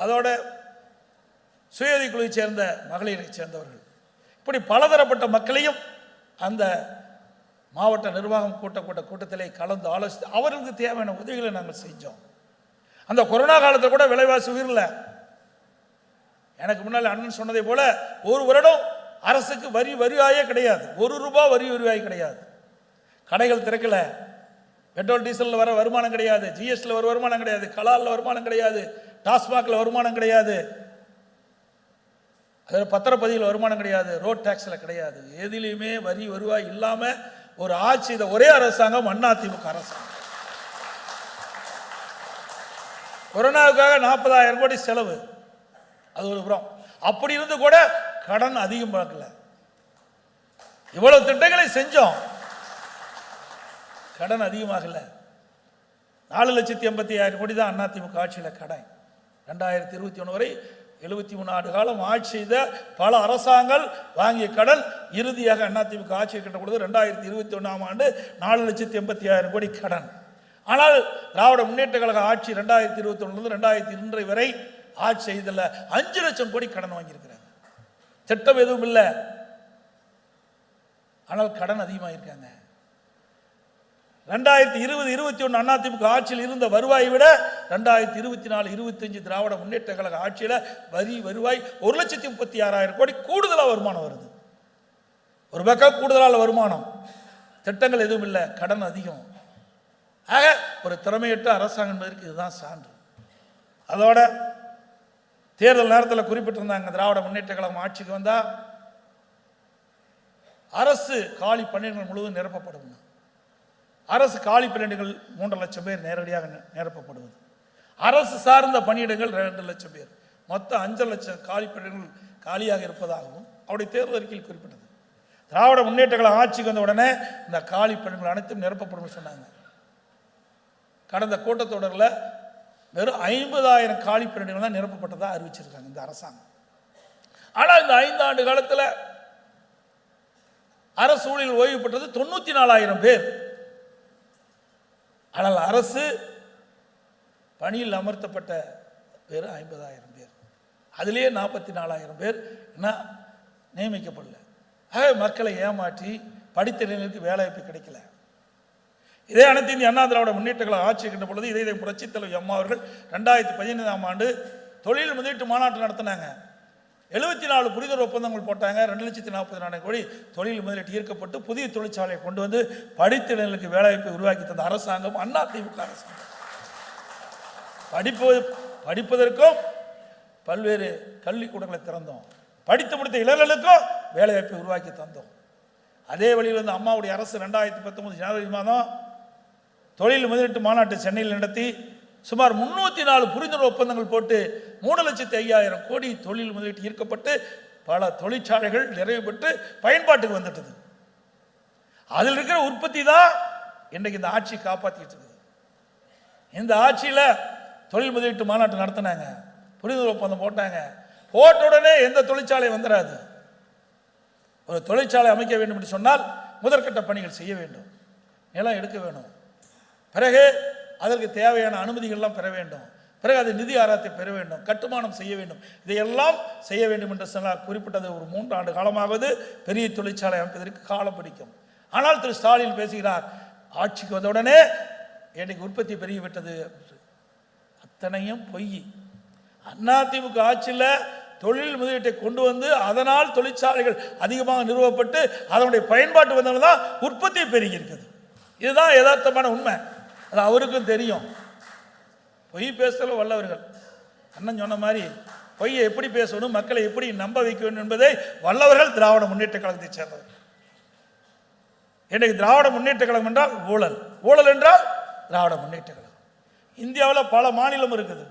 அதோட சுயதி குழுவை சேர்ந்த மகளிரை சேர்ந்தவர்கள், இப்படி பலதரப்பட்ட மக்களையும் அந்த மாவட்ட நிர்வாகம் கூட்டத்திலே கலந்து ஆலோசித்து அவர்களுக்கு தேவையான உதவிகளை நாங்கள் செஞ்சோம். அந்த கொரோனா காலத்தில் கூட விலைவாசி உயரல. எனக்கு முன்னால் அண்ணன் சொன்னதை போல ஒரு வருடம் அரசுக்கு வரிவாயே கிடையாது, ₹1 வரிவாய் கிடையாது. கடைகள் திறக்கல, பெட்ரோல் டீசலில் வர வருமானம் கிடையாது, ஜிஎஸ்டியில் வர வருமானம் கிடையாது, கலாலில் வருமானம் கிடையாது, டாஸ்மாகில் வருமானம் கிடையாது, அதில் பத்திரப்பதிவில் வருமானம் கிடையாது, ரோட் டாக்ஸில் கிடையாது. எதிலையுமே வருவாய் இல்லாமல் ஒரு ஆட்சி இந்த ஒரே அரசாங்கம் அதிமுக அரசாங்கம். கொரோனாவுக்காக 40,000 கோடி செலவு, அது ஒரு புறம். அப்படி இருந்து கூட கடன் அதிகம் பார்க்கல. இவ்வளவு திட்டங்களை செஞ்சோம், கடன் அதிகமாகல. 4,80,000 கோடி தான் அதிமுக ஆட்சியில் கடன். 2021 வரை 73 ஆண்டு காலம் ஆட்சி செய்த பல அரசாங்கங்கள் வாங்கிய கடன் இறுதியாக அதிமுக ஆட்சி கட்ட பொழுது 2021ஆம் ஆண்டு 4,80,000 கோடி கடன். ஆனால் திராவிட முன்னேற்ற கழக ஆட்சி 2021 2002 வரை ஆட்சி செய்தல 5 லட்சம் கோடி கடன் வாங்கியிருக்கிறாங்க. திட்டம் எதுவும் இல்லை, ஆனால் கடன் அதிகமாக இருக்காங்க. 2020-21 அதிமுக ஆட்சியில் இருந்த வருவாயை விட 2024-25 திராவிட முன்னேற்ற கழக ஆட்சியில் வருவாய் 1,36,000 கோடி கூடுதலாக வருமானம் வருது. ஒரு பக்கம் கூடுதலான வருமானம், திட்டங்கள் எதுவும் இல்லை, கடன் அதிகம். ஆக ஒரு திறமையற்ற அரசாங்கம் என்பதற்கு இதுதான் சான்று. அதோட தேர்தல் நேரத்தில் குறிப்பிட்டிருந்தாங்க, திராவிட முன்னேற்ற கழகம் ஆட்சிக்கு வந்தா அரசு காலி பணியிடங்கள் முழுவதும் நிரப்பப்படும். அரசு காலி பணியிடங்கள் 3 லட்சம் பேர் நேரடியாக நிரப்பப்படுவது, அரசு சார்ந்த பணியிடங்கள் 2 லட்சம் பேர், மொத்தம் 5 லட்சம் காலி பணியிடங்கள் காலியாக இருப்பதாகவும் அவருடைய தேர்தல் அறிக்கையில் குறிப்பிட்டது. திராவிட முன்னேற்ற கழகம் ஆட்சிக்கு வந்த உடனே இந்த காலி பணியிடங்கள் அனைத்தும் நிரப்பப்படும் சொன்னாங்க. கடந்த கூட்டத்தொடரில் வெறும் 50,000 காலி பணியிடங்கள் தான் நிரப்பப்பட்டதாக அறிவிச்சிருக்காங்க இந்த அரசாங்கம். ஆனால் இந்த 5 ஆண்டு காலத்தில் அரசு ஊழியர்கள் ஓய்வு பெற்றது 94,000 பேர். ஆனால் அரசு பணியில் அமர்த்தப்பட்ட வெறும் 50,000 பேர், அதிலேயே 44,000 பேர் என்ன நியமிக்கப்படல. ஆக மக்களை ஏமாற்றி படித்த இளைஞர்களுக்கு வேலைவாய்ப்பு கிடைக்கல. இதே அனைத்து இந்திய அண்ணா திராவிட முன்னேற்ற கழகம் ஆட்சி இருக்கின்ற பொழுது இதே புரட்சித் தலைவர் அம்மா அவர்கள் 2015ஆம் ஆண்டு தொழில் முதலீட்டு மாநாட்டு நடத்தினாங்க. 74 புரிந்துணர்வு ஒப்பந்தங்கள் போட்டாங்க. 2,40,000 கோடி தொழில் முதலீட்டு ஈர்க்கப்பட்டு புதிய தொழிற்சாலையை கொண்டு வந்து படித்த இளைஞர்களுக்கு வேலைவாய்ப்பை உருவாக்கி தந்த அரசாங்கம் அதிமுக அரசாங்கம். படிப்பதற்கும் பல்வேறு கல்விக்கூடங்களை திறந்தோம், படித்து முடித்த இளைஞர்களுக்கும் வேலைவாய்ப்பை உருவாக்கி தந்தோம். அதே வழியில் வந்து அம்மாவுடைய அரசு 2019 ஜனவரி மாதம் தொழில் முதலீட்டு மாநாட்டு சென்னையில் நடத்தி சுமார் 304 புரிந்துணர்வு ஒப்பந்தங்கள் போட்டு 3,05,000 கோடி தொழில் முதலீட்டு ஈர்க்கப்பட்டு பல தொழிற்சாலைகள் நிறைவு பெற்று பயன்பாட்டுக்கு வந்துட்டது. அதில் இருக்கிற உற்பத்தி தான் இன்றைக்கு இந்த ஆட்சி காப்பாற்றிட்டு இருக்குது. இந்த ஆட்சியில் தொழில் முதலீட்டு மாநாட்டு நடத்தினாங்க, புரிந்துணர்வு ஒப்பந்தம் போட்டாங்க. போட்ட உடனே எந்த தொழிற்சாலை வந்துடாது. ஒரு தொழிற்சாலை அமைக்க வேண்டும் என்று சொன்னால் முதற்கட்ட பணிகள் செய்ய வேண்டும், நிலம் எடுக்க வேண்டும், பிறகு அதற்கு தேவையான அனுமதிகள்லாம் பெற வேண்டும், பிறகு அது நிதி ஆராய்ச்சி பெற வேண்டும், கட்டுமானம் செய்ய வேண்டும். இதையெல்லாம் செய்ய வேண்டும் என்று சொன்னால் குறிப்பிட்டது ஒரு 3 ஆண்டு காலமாவது பெரிய தொழிற்சாலை அமைப்பதற்கு காலம் பிடிக்கும். ஆனால் திரு ஸ்டாலின் பேசுகிறார், ஆட்சிக்கு வந்தவுடனே இன்னைக்கு உற்பத்தி பெருகிவிட்டது. அத்தனையும் பொய். அதிமுக ஆட்சியில் தொழில் முதலீட்டை கொண்டு வந்து அதனால் தொழிற்சாலைகள் அதிகமாக நிறுவப்பட்டு அதனுடைய பயன்பாட்டு வந்தவங்க தான் உற்பத்தி பெருகி இருக்குது. இதுதான் யதார்த்தமான உண்மை. அது அவருக்கும் தெரியும். பொய் பேசல வல்லவர்கள். அண்ணன் சொன்ன மாதிரி பொய்யை எப்படி பேசணும், மக்களை எப்படி நம்ப வைக்க வேண்டும் என்பதை வல்லவர்கள் திராவிட முன்னேற்ற கழகத்தை சேர்ந்தவர்கள். இன்றைக்கு திராவிட முன்னேற்ற கழகம் என்றால் ஊழல், ஊழல் என்றால் திராவிட முன்னேற்ற கழகம். இந்தியாவில் பல மாநிலம் இருக்குது,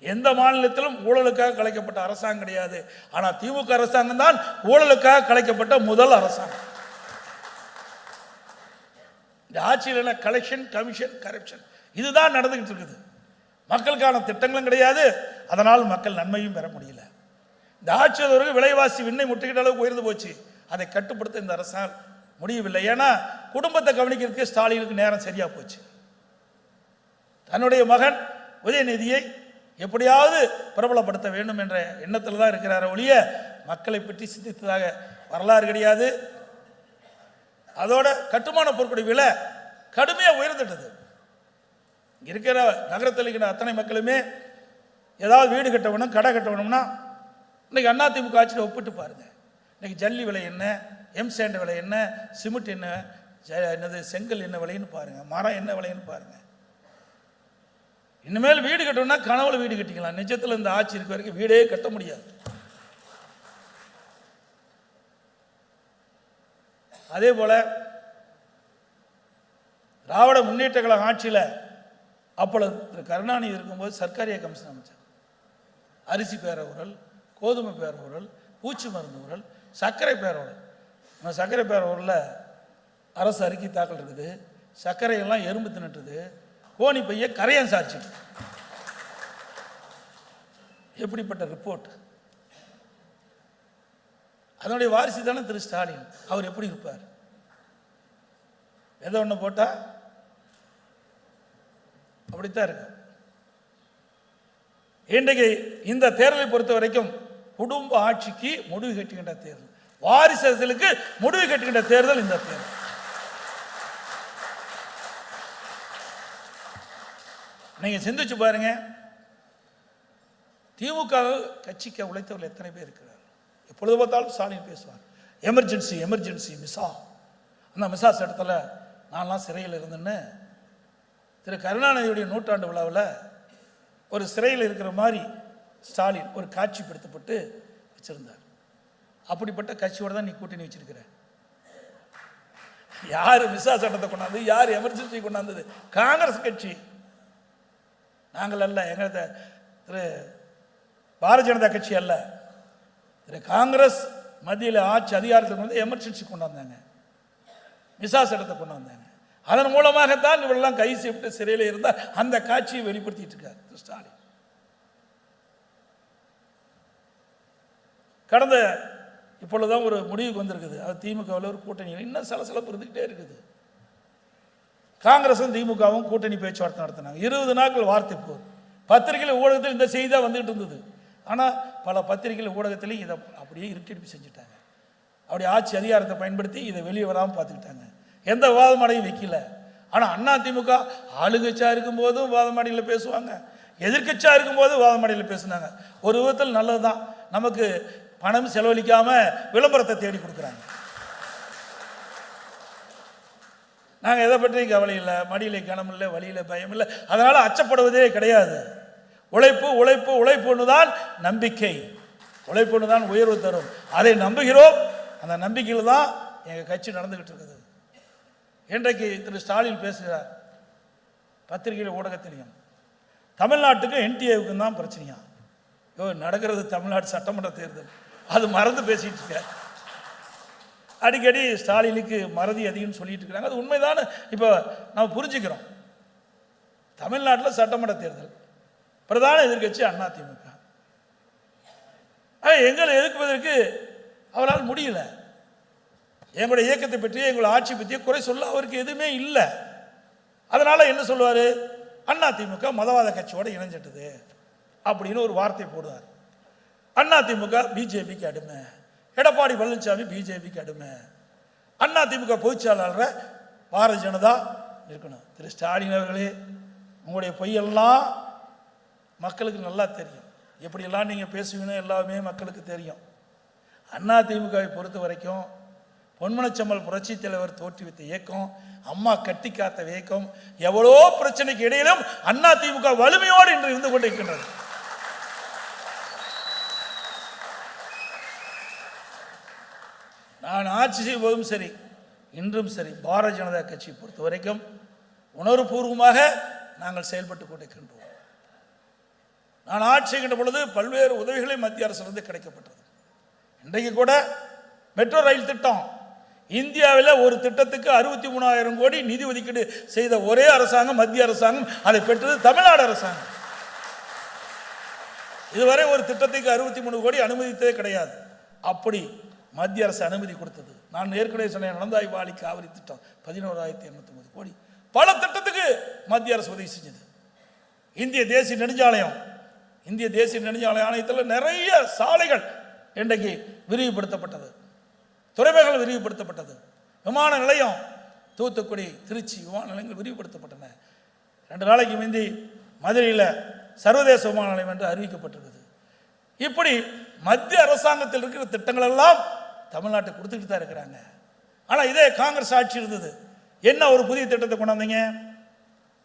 எந்த மாநிலத்திலும் ஊழலுக்காக கலைக்கப்பட்ட அரசாங்கம் கிடையாது. ஆனால் திமுக அரசாங்கம் தான் ஊழலுக்காக கலைக்கப்பட்ட முதல் அரசாங்கம். இந்த ஆட்சியில் கலெக்ஷன், கமிஷன், கரப்ஷன் இதுதான் நடந்துகிட்டு இருக்குது. மக்களுக்கான திட்டங்களும் கிடையாது, அதனால் மக்கள் நன்மையும் பெற முடியல. இந்த ஆட்சியாளர்கள் விலைவாசி விண்ணை முட்டுகிட்ட அளவுக்கு உயர்ந்து போச்சு. அதை கட்டுப்படுத்த இந்த அரசால் முடியவில்லை. ஏன்னா குடும்பத்தை கவனிக்கிறதுக்கு ஸ்டாலினுக்கு நேரம் சரியா போச்சு. தன்னுடைய மகன் உதயநிதியை எப்படியாவது பிரபலப்படுத்த வேண்டும் என்ற எண்ணத்தில் தான் இருக்கிறார ஒழிய மக்களை பற்றி சிந்தித்ததாக வரலாறு கிடையாது. அதோட கட்டுமான பொருட்களுடைய விலை கடுமையாக உயர்ந்துட்டது. இருக்கிற நகரத்தில் இருக்கிற அத்தனை மக்களுமே ஏதாவது வீடு கட்ட வேணும், கடை கட்ட வேணும்னா இன்னைக்கு அதிமுக ஆட்சியில் ஒப்பிட்டு பாருங்க. இன்னைக்கு ஜல்லி விலை என்ன, எம்சாண்ட் விலை என்ன, சிமெண்ட் என்ன, என்னது செங்கல் என்ன விலைன்னு பாருங்க, மரம் என்ன விலைன்னு பாருங்க. இனிமேல் வீடு கட்டணும்னா கனவுல வீடு கட்டிக்கலாம். நிஜத்தில் இந்த ஆட்சி இருக்க வரைக்கும் வீடே கட்ட முடியாது. அதே போல திராவிட முன்னேற்ற கழக ஆட்சியில் அப்பொழுது திரு கருணாநிதி இருக்கும்போது சர்க்காரிய கமிஷன் அமைச்சார். அரிசி பேரவுரல், கோதுமை பேரவுரல், பூச்சி மருந்து ஊரல், சர்க்கரை பேரவுரல். சர்க்கரை பேரவுரலில் அரசு அறிக்கை தாக்கல் இருக்குது. சர்க்கரையெல்லாம் எறும்பு தின்னுட்டுது, கோணி பைய கரையான் சாட்சி. எப்படிப்பட்ட ரிப்போர்ட்! அதனுடைய வாரிசு தானே திரு ஸ்டாலின். அவர் எப்படி இருப்பார்? எதை ஒன்று போட்டா அப்படித்தான் இருக்கு. இன்றைக்கு இந்த தேர்தலை பொறுத்த வரைக்கும் குடும்ப ஆட்சிக்கு முடிவு கட்டுகின்ற தேர்தல், வாரிசு அரசியலுக்கு முடிவு கட்டுகின்ற தேர்தல் இந்த தேர்தல். நீங்க சிந்திச்சு பாருங்க, திமுக கட்சிக்கு உழைத்தவர்கள் எத்தனை பேர் இருக்கிறார்? எப்பொழுது பார்த்தாலும் ஸ்டாலின் பேசுவார். Emergency emergency Misa. அந்த மிசா சட்டத்தில் நான்லாம் சிறையில் இருந்தேன்னு திரு கருணாநிதியுடைய நூற்றாண்டு விழாவில் ஒரு சிறையில் இருக்கிற மாதிரி ஸ்டாலின் ஒரு காட்சிப்படுத்தப்பட்டு வச்சிருந்தார். அப்படிப்பட்ட கட்சியோட தான் நீ கூட்டணி வச்சிருக்கிற. யார் மிசா சட்டத்தை கொண்டாந்து, யார் எமர்ஜென்சி கொண்டாந்தது? காங்கிரஸ் கட்சி. நாங்கள் அல்ல, எங்கள் திரு பாரதிய ஜனதா கட்சி அல்ல, திரு காங்கிரஸ் மத்தியில் ஆட்சி அதிகாரத்துக்கு வந்து எமர்ஜென்சி கொண்டு வந்தாங்க, மிசா சட்டத்தை கொண்டு வந்தாங்க. அதன் மூலமாகத்தான் இவரெல்லாம் கை செய்யப்பட்டு சிறையில் இருந்தால் அந்த காட்சியை வெளிப்படுத்திட்டு இருக்கார் திரு ஸ்டாலின். கடந்த இப்பொழுதுதான் ஒரு முடிவுக்கு வந்திருக்குது. அது திமுகவில் ஒரு கூட்டணி இன்னும் சலசலப்பு இருந்துகிட்டே இருக்குது. காங்கிரஸும் திமுகவும் கூட்டணி பேச்சுவார்த்தை நடத்தினாங்க. 20 நாட்கள் வார்த்தை போகுது. பத்திரிகையில் ஊடகத்தில் இந்த செய்தி தான் வந்துகிட்டு இருந்தது. ஆனால் பல பத்திரிகைகள் ஊடகத்திலையும் இதை அப்படியே இருட்டடிப்பு செஞ்சுட்டாங்க. அப்படி ஆட்சி அதிகாரத்தை பயன்படுத்தி இதை வெளியே வராமல் பார்த்துக்கிட்டாங்க. எந்த வாதமாடையும் வைக்கல. ஆனால் அதிமுக ஆளுங்கட்சியா இருக்கும் போதும் வாதமாடியில் பேசுவாங்க, எதிர்கட்சியா இருக்கும் போது வாதமாடியில் பேசுனாங்க. ஒரு விதத்தில் நல்லதுதான், நமக்கு பணம் செலவழிக்காம விளம்பரத்தை தேடி கொடுக்குறாங்க. நாங்கள் எதை பற்றியும் கவலை இல்லை, மடியில கனம் இல்லை, வழியில பயம் இல்லை, அதனால அச்சப்படுவதே கிடையாது. உழைப்பு உழைப்பு உழைப்புன்னு தான் நம்பிக்கை, உழைப்புன்னு தான் உயர்வு தரும். அதை நம்புகிறோம். அந்த நம்பிக்கையில் தான் எங்கள் கட்சி நடந்துகிட்டு இருக்குது. இன்றைக்கு திரு ஸ்டாலின் பேசுகிறார் பத்திரிகையில் ஊடகத்திலையும், தமிழ்நாட்டுக்கும் என்டிஏவுக்கும் தான் பிரச்சனையா? நடக்கிறது தமிழ்நாடு சட்டமன்ற தேர்தல், அது மறந்து பேசிட்டு இருக்க. அடிக்கடி ஸ்டாலினுக்கு மறதி அதிகம்னு சொல்லிட்டு இருக்கிறாங்க. அது உண்மைதான். இப்போ நம்ம புரிஞ்சுக்கிறோம். தமிழ்நாட்டில் சட்டமன்ற தேர்தல், பிரதான எதிர்கட்சி அதிமுக. எங்களை எதிர்ப்பதற்கு அவரால் முடியல. எங்களுடைய இயக்கத்தை பற்றி, எங்களுடைய ஆட்சி பற்றிய குறை சொல்ல அவருக்கு எதுவுமே இல்லை. அதனால என்ன சொல்லுவார்? அதிமுக மதவாத கட்சியோட இணைஞ்சிட்டது அப்படின்னு ஒரு வார்த்தை போடுவார். அதிமுக பிஜேபிக்கு அடிமை, எடப்பாடி பழனிசாமி பிஜேபிக்கு அடிமை, அதிமுக பொதுச்செயலாளரை பாரதிய ஜனதா இருக்கணும். திரு ஸ்டாலின் அவர்களே, உங்களுடைய பொய்யெல்லாம் மக்களுக்கு நல்லா தெரியும். எப்படியெல்லாம் நீங்கள் பேசுவீங்கன்னு எல்லாமே மக்களுக்கு தெரியும். அதிமுகவை பொறுத்த வரைக்கும் பொன்மனச்செம்மல் புரட்சி தலைவர் தோற்றுவித்த இயக்கம், அம்மா கட்டி காத்த இயக்கம், எவ்வளோ பிரச்சனைக்கு இடையிலும் அதிமுக வலிமையோடு இன்று இருந்து கொண்டிருக்கின்றது. நான் ஆட்சி செய்வதும் சரி, இன்றும் சரி, பாரதிய ஜனதா கட்சியை பொறுத்த வரைக்கும் உணர்வுபூர்வமாக நாங்கள் செயல்பட்டு கொண்டிருக்கின்றோம். நான் ஆட்சி செய்கின்ற பொழுது பல்வேறு உதவிகளை மத்திய அரசிலிருந்து கிடைக்கப்பட்டது. இன்றைக்கு கூட மெட்ரோ ரயில் திட்டம் இந்தியாவில் ஒரு திட்டத்துக்கு 63,000 கோடி நிதி ஒதுக்கீடு செய்த ஒரே அரசாங்கம் மத்திய அரசாங்கம். அதை பெற்றது தமிழ்நாடு அரசாங்கம். இதுவரை ஒரு திட்டத்துக்கு 63 கோடி அனுமதித்ததே கிடையாது. அப்படி மத்திய அரசு அனுமதி கொடுத்தது. நான் ஏற்கனவே சொன்னேன், நடந்தாய் வாலி காவிரி திட்டம் 11,850 கோடி. பல திட்டத்துக்கு மத்திய அரசு உதவி செஞ்சது. இந்திய தேசிய நெடுஞ்சாலை ஆணையத்தில் நிறைய சாலைகள் இன்றைக்கு விரிவுபடுத்தப்பட்டது, துறைமுகங்கள் விரிவுபடுத்தப்பட்டது, விமான நிலையம் தூத்துக்குடி திருச்சி விமான நிலையங்கள் விரிவுபடுத்தப்பட்டன. 2 நாளைக்கு முந்தி மதுரையில் சர்வதேச விமான நிலையம் என்று அறிவிக்கப்பட்டிருக்குது. இப்படி மத்திய அரசாங்கத்தில் இருக்கிற திட்டங்கள் எல்லாம் தமிழ்நாட்டுக்கு கொடுத்துட்டு தான் இருக்கிறாங்க. ஆனால் இதே காங்கிரஸ் ஆட்சி இருந்தது, என்ன ஒரு புதிய திட்டத்தை கொண்டாந்தீங்க?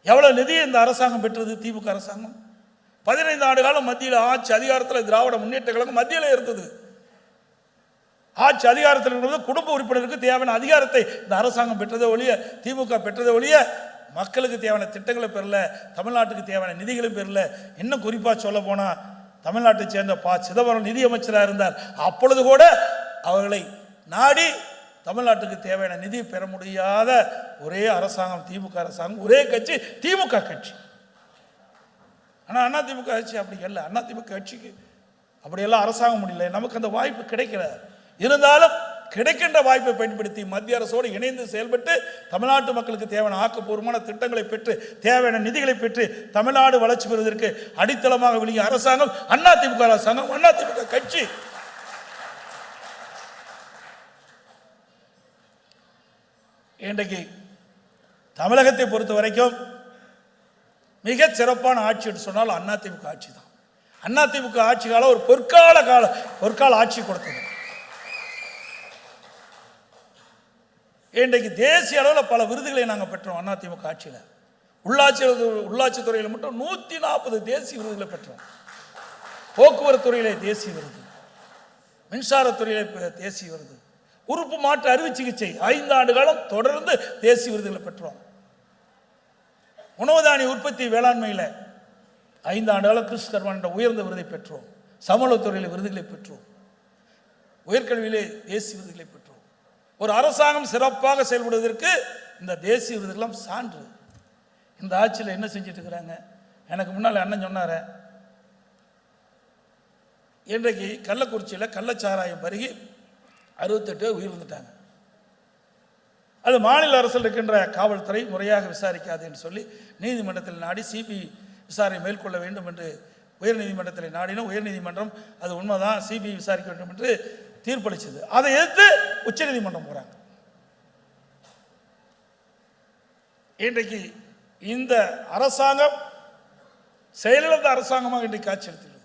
எவ்வளவு நிதி இந்த அரசாங்கம் பெற்றது? திமுக அரசாங்கம் 15 ஆண்டு காலம் மத்தியில் ஆட்சி அதிகாரத்தில் திராவிட முன்னேற்ற கழகம் மத்தியில் இருந்தது. ஆட்சி அதிகாரத்தில் இருந்தது. குடும்ப உறுப்பினருக்கு தேவையான அதிகாரத்தை இந்த அரசாங்கம் பெற்றதை ஒழிய, திமுக பெற்றதை ஒழிய மக்களுக்கு தேவையான திட்டங்களை பெறல, தமிழ்நாட்டுக்கு தேவையான நிதிகளும் பெறல. இன்னும் குறிப்பாக சொல்ல போனால், தமிழ்நாட்டை சேர்ந்த சிதம்பரம் நிதியமைச்சராக இருந்தார். அப்பொழுது கூட அவர்களை நாடி தமிழ்நாட்டுக்கு தேவையான நிதி பெற முடியாத ஒரே அரசாங்கம் திமுக அரசாங்கம், ஒரே கட்சி திமுக கட்சி. ஆனால் அண்ணா திமுக கட்சி அப்படி இல்லை. அண்ணா திமுக கட்சிக்கு அப்படியெல்லாம் அரசாங்கம் முடியல, நமக்கு அந்த வாய்ப்பு கிடைக்கல. இருந்தாலும் கிடைக்கின்ற வாய்ப்பை பயன்படுத்தி மத்திய அரசோடு இணைந்து செயல்பட்டு தமிழ்நாட்டு மக்களுக்கு தேவையான ஆக்கப்பூர்வமான திட்டங்களை பெற்று தேவையான நிதிகளை பெற்று தமிழ்நாடு வளர்ச்சி பெறுவதற்கு அடித்தளமாக விளங்கிய அரசாங்கம் அண்ணா திமுக அரசாங்கம், அண்ணா திமுக கட்சி. இன்றைக்கு தமிழகத்தை பொறுத்த வரைக்கும் மிக சிறப்பான ஆட்சி என்று சொன்னால் அதிமுக ஆட்சி தான். அதிமுக ஆட்சி காலம் ஒரு பொற்கால ஆட்சி கொடுத்தது. இன்றைக்கு தேசிய அளவில் பல விருதுகளை நாங்கள் பெற்றோம். அதிமுக ஆட்சியில் உள்ளாட்சி துறையில் மட்டும் 140 தேசிய விருதுகளை பெற்றோம். போக்குவரத்து துறையிலே தேசிய விருது, மின்சாரத்துறையிலே தேசிய விருது, உறுப்பு மாற்று அறுவை சிகிச்சை 5 ஆண்டு காலம் தொடர்ந்து தேசிய விருதுகளை பெற்றோம். உணவு தானிய உற்பத்தி வேளாண்மையில் 5 ஆண்டு காலம் கிறிஸ்தவ உயர்ந்த விருதை பெற்றோம். சமூகத்துறையில் விருதுகளை பெற்றோம். உயர்கல்வியிலே தேசிய விருதுகளை பெற்றோம். ஒரு அரசாங்கம் சிறப்பாக செயல்படுவதற்கு இந்த தேசிய விருதுகளும் சான்று. இந்த ஆட்சியில் என்ன செஞ்சுட்டு இருக்கிறாங்க? எனக்கு முன்னால் அண்ணன் சொன்னார, இன்றைக்கு கள்ளக்குறிச்சியில் கள்ளச்சாராயம் பருகி 68 பேர் உயிரிழந்துட்டாங்க. அது மாநில அரசில் இருக்கின்ற காவல்துறை முறையாக விசாரிக்காது என்று சொல்லி நீதிமன்றத்தில் நாடி சிபிஐ விசாரணை மேற்கொள்ள வேண்டும் என்று உயர்நீதிமன்றத்தில் நாடினோம். உயர்நீதிமன்றம் அது உண்மைதான், சிபிஐ விசாரிக்க வேண்டும் என்று தீர்ப்பளிச்சது. அதை எதிர்த்து உச்சநீதிமன்றம் போறாங்க. இன்றைக்கு இந்த அரசாங்கம் செயலிழந்த அரசாங்கமாக இன்றைக்கு காட்சி அளித்துள்ளது.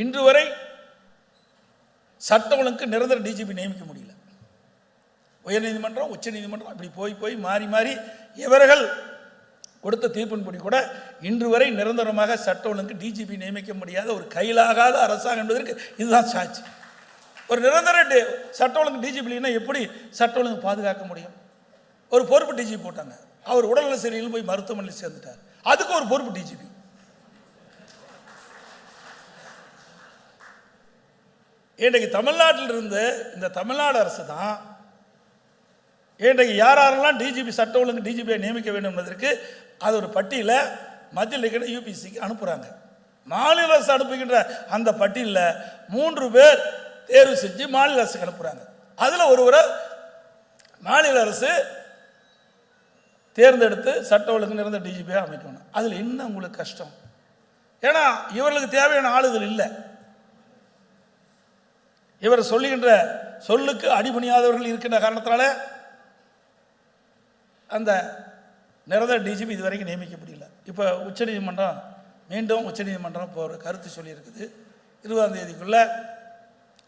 இன்று வரை சட்ட ஒழுங்குக்கு நிரந்தர டிஜிபி நியமிக்க முடியல. உயர்நீதிமன்றம் உச்சநீதிமன்றம் அப்படி போய் மாறி மாறி இவர்கள் கொடுத்த தீர்ப்பின்படி கூட இன்று வரை நிரந்தரமாக சட்ட ஒழுங்கு டிஜிபி நியமிக்க முடியாத ஒரு கையிலாகாத அரசாங்கம் என்பதற்கு இதுதான் சாட்சி. ஒரு நிரந்தர சட்ட ஒழுங்கு டிஜிபினா எப்படி சட்ட ஒழுங்கு பாதுகாக்க முடியும்? ஒரு பொறுப்பு டிஜிபி போட்டாங்க, அவர் உடல்நல சரியில் போய் மருத்துவமனையில் சேர்ந்துட்டார், அதுக்கு ஒரு பொறுப்பு டிஜிபி. இன்றைக்கு தமிழ்நாட்டில் இருந்து இந்த தமிழ்நாடு அரசு தான் இன்றைக்கு யாரெல்லாம் டிஜிபி சட்ட ஒழுங்கு டிஜிபியை நியமிக்க வேண்டும் என்பதற்கு அது ஒரு பட்டியலை மத்தியில் இருக்கிற யூபிசிக்கு அனுப்புகிறாங்க. மாநில அரசு அனுப்புகின்ற அந்த பட்டியலில் 3 பேர் தேர்வு செஞ்சு மாநில அரசுக்கு அனுப்புகிறாங்க. அதில் ஒருவரை மாநில அரசு தேர்ந்தெடுத்து சட்ட ஒழுங்கு நிரந்தர டிஜிபியாக அமைக்கணும். அதில் என்ன உங்களுக்கு கஷ்டம்? ஏன்னா இவர்களுக்கு தேவையான ஆளுகள் இல்லை. இவர் சொல்லுகின்ற சொல்லுக்கு அடிபணியாதவர்கள் இருக்கின்ற காரணத்தினால அந்த நிரந்தர டிஜிபி இதுவரைக்கும் நியமிக்க முடியல. இப்போ உச்சநீதிமன்றம் மீண்டும் இப்போ ஒரு கருத்து சொல்லியிருக்குது. 20ஆம் தேதிக்குள்ளே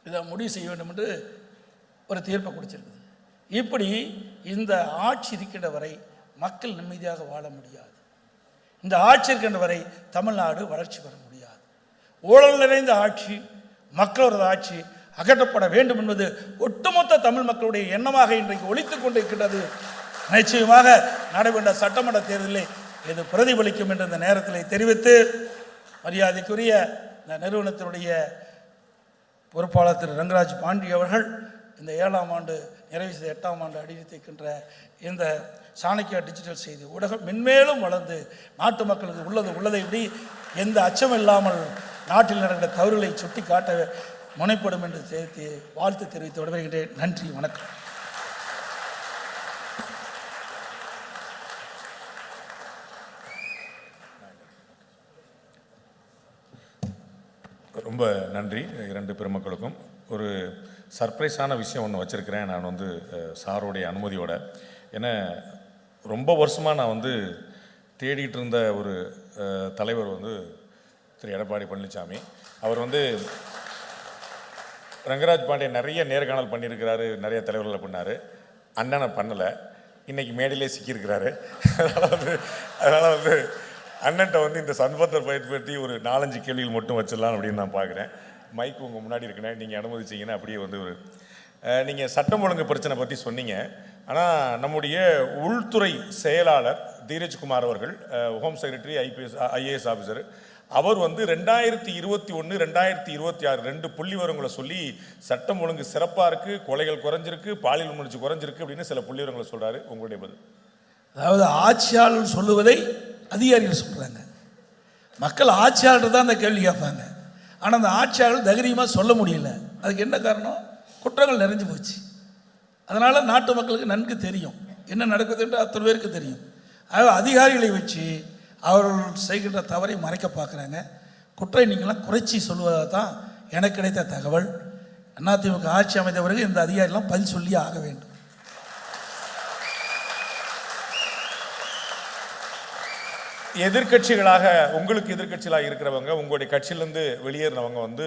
இதை முடிவு செய்ய வேண்டும் என்று ஒரு தீர்ப்பை கொடுத்திருக்குது. இப்படி இந்த ஆட்சி இருக்கின்ற வரை மக்கள் நிம்மதியாக வாழ முடியாது. இந்த ஆட்சி இருக்கின்ற வரை தமிழ்நாடு வளர்ச்சி பெற முடியாது. ஊழல் நிறைந்த ஆட்சி, மக்களோட ஆட்சி அகற்றப்பட வேண்டும் என்பது ஒட்டுமொத்த தமிழ் மக்களுடைய எண்ணமாக இன்றைக்கு ஒலித்துக் கொண்டிருக்கின்றது. நிச்சயமாக நடைபெற்ற சட்டமன்ற தேர்தலில் இது பிரதிபலிக்கும் என்ற இந்த நேரத்தில் தெரிவித்து மரியாதைக்குரிய இந்த நிறுவனத்தினுடைய பொறுப்பாளர் திரு ரங்கராஜ் பாண்டி அவர்கள் இந்த 7ஆம் ஆண்டு நிறைவு செய்த 8ஆம் ஆண்டு அடியெடுத்திருக்கின்ற இந்த சாணக்கியா டிஜிட்டல் செய்தி ஊடகம் மென்மேலும் வளர்ந்து நாட்டு மக்களுக்கு உள்ளதை விட எந்த அச்சம் இல்லாமல் நாட்டில் நடக்கிற தவறுகளை சுட்டி காட்ட முனைப்படும் என்று வாழ்த்து தெரிவித்து விடைபெறுகின்றேன். நன்றி, வணக்கம். ரொம்ப நன்றி இரண்டு பெருமக்களுக்கும். ஒரு சர்ப்ரைஸான விஷயம் ஒன்று வச்சுருக்கிறேன் நான் சாரோடைய அனுமதியோட. ஏன்னா ரொம்ப வருஷமாக நான் தேடிகிட்டு இருந்த ஒரு தலைவர் திரு எடப்பாடி பழனிசாமி. அவர் ரங்கராஜ் பாண்டியன் நிறைய நேர்காணல் பண்ணியிருக்கிறாரு, நிறைய தலைவர்களை பண்ணார். அண்ணனை பண்ணலை, இன்றைக்கி மேடையிலே சிக்கியிருக்கிறாரு. அதனால் அண்ணன்ட்ட இந்த சந்தர்ப்பத்தை பயன்படுத்தி ஒரு 4-5 கேள்விகள் மட்டும் வச்சிடலாம் அப்படின்னு நான் பார்க்குறேன். மைக் உங்கள் முன்னாடி இருக்குண்ணே, நீங்கள் அனுமதிச்சிங்கன்னா அப்படியே நீங்கள் சட்டம் ஒழுங்கு பிரச்சனை பற்றி சொன்னீங்க. ஆனால் நம்முடைய உள்துறை செயலாளர் தீரஜ்குமார் அவர்கள், ஹோம் செக்ரட்டரி, ஐஏஎஸ் ஆஃபீஸர், அவர் 2021, 2026 2 புள்ளி விவரங்களை சொல்லி சட்டம் ஒழுங்கு சிறப்பாக இருக்குது, கொலைகள் குறைஞ்சிருக்கு, பாலியல் முயற்சி குறைஞ்சிருக்கு அப்படின்னு சில புள்ளி விவரங்களை சொல்கிறாரு. உங்களுடைய பதில்? அதாவது ஆட்சியாளர் சொல்லுவதை அதிகாரிகள் சொல்கிறாங்க, மக்கள் ஆட்சியாளர் தான் அந்த கேள்வி கேட்பாங்க. ஆனால் அந்த ஆட்சியாளர் தைரியமாக சொல்ல முடியல. அதுக்கு என்ன காரணம்? குற்றங்கள் நிறைஞ்சு போச்சு. அதனால் நாட்டு மக்களுக்கு நன்கு தெரியும் என்ன நடக்குதுன்ற அத்தனை பேருக்கு தெரியும். அதாவது அதிகாரிகளை வச்சு அவர்கள் செய்கின்ற தவறை மறைக்க பார்க்குறாங்க. குற்ற எண்ணிக்கைலாம் குறைச்சி சொல்வதாக தான் எனக்கு கிடைத்த தகவல். அதிமுக ஆட்சி அமைந்த பிறகு இந்த அதிகாரிலாம் பதில் சொல்லி ஆக வேண்டும். எதிர்கட்சிகளாக உங்களுக்கு எதிர்கட்சிகளாக இருக்கிறவங்க, உங்களுடைய கட்சியிலேருந்து வெளியேறினவங்க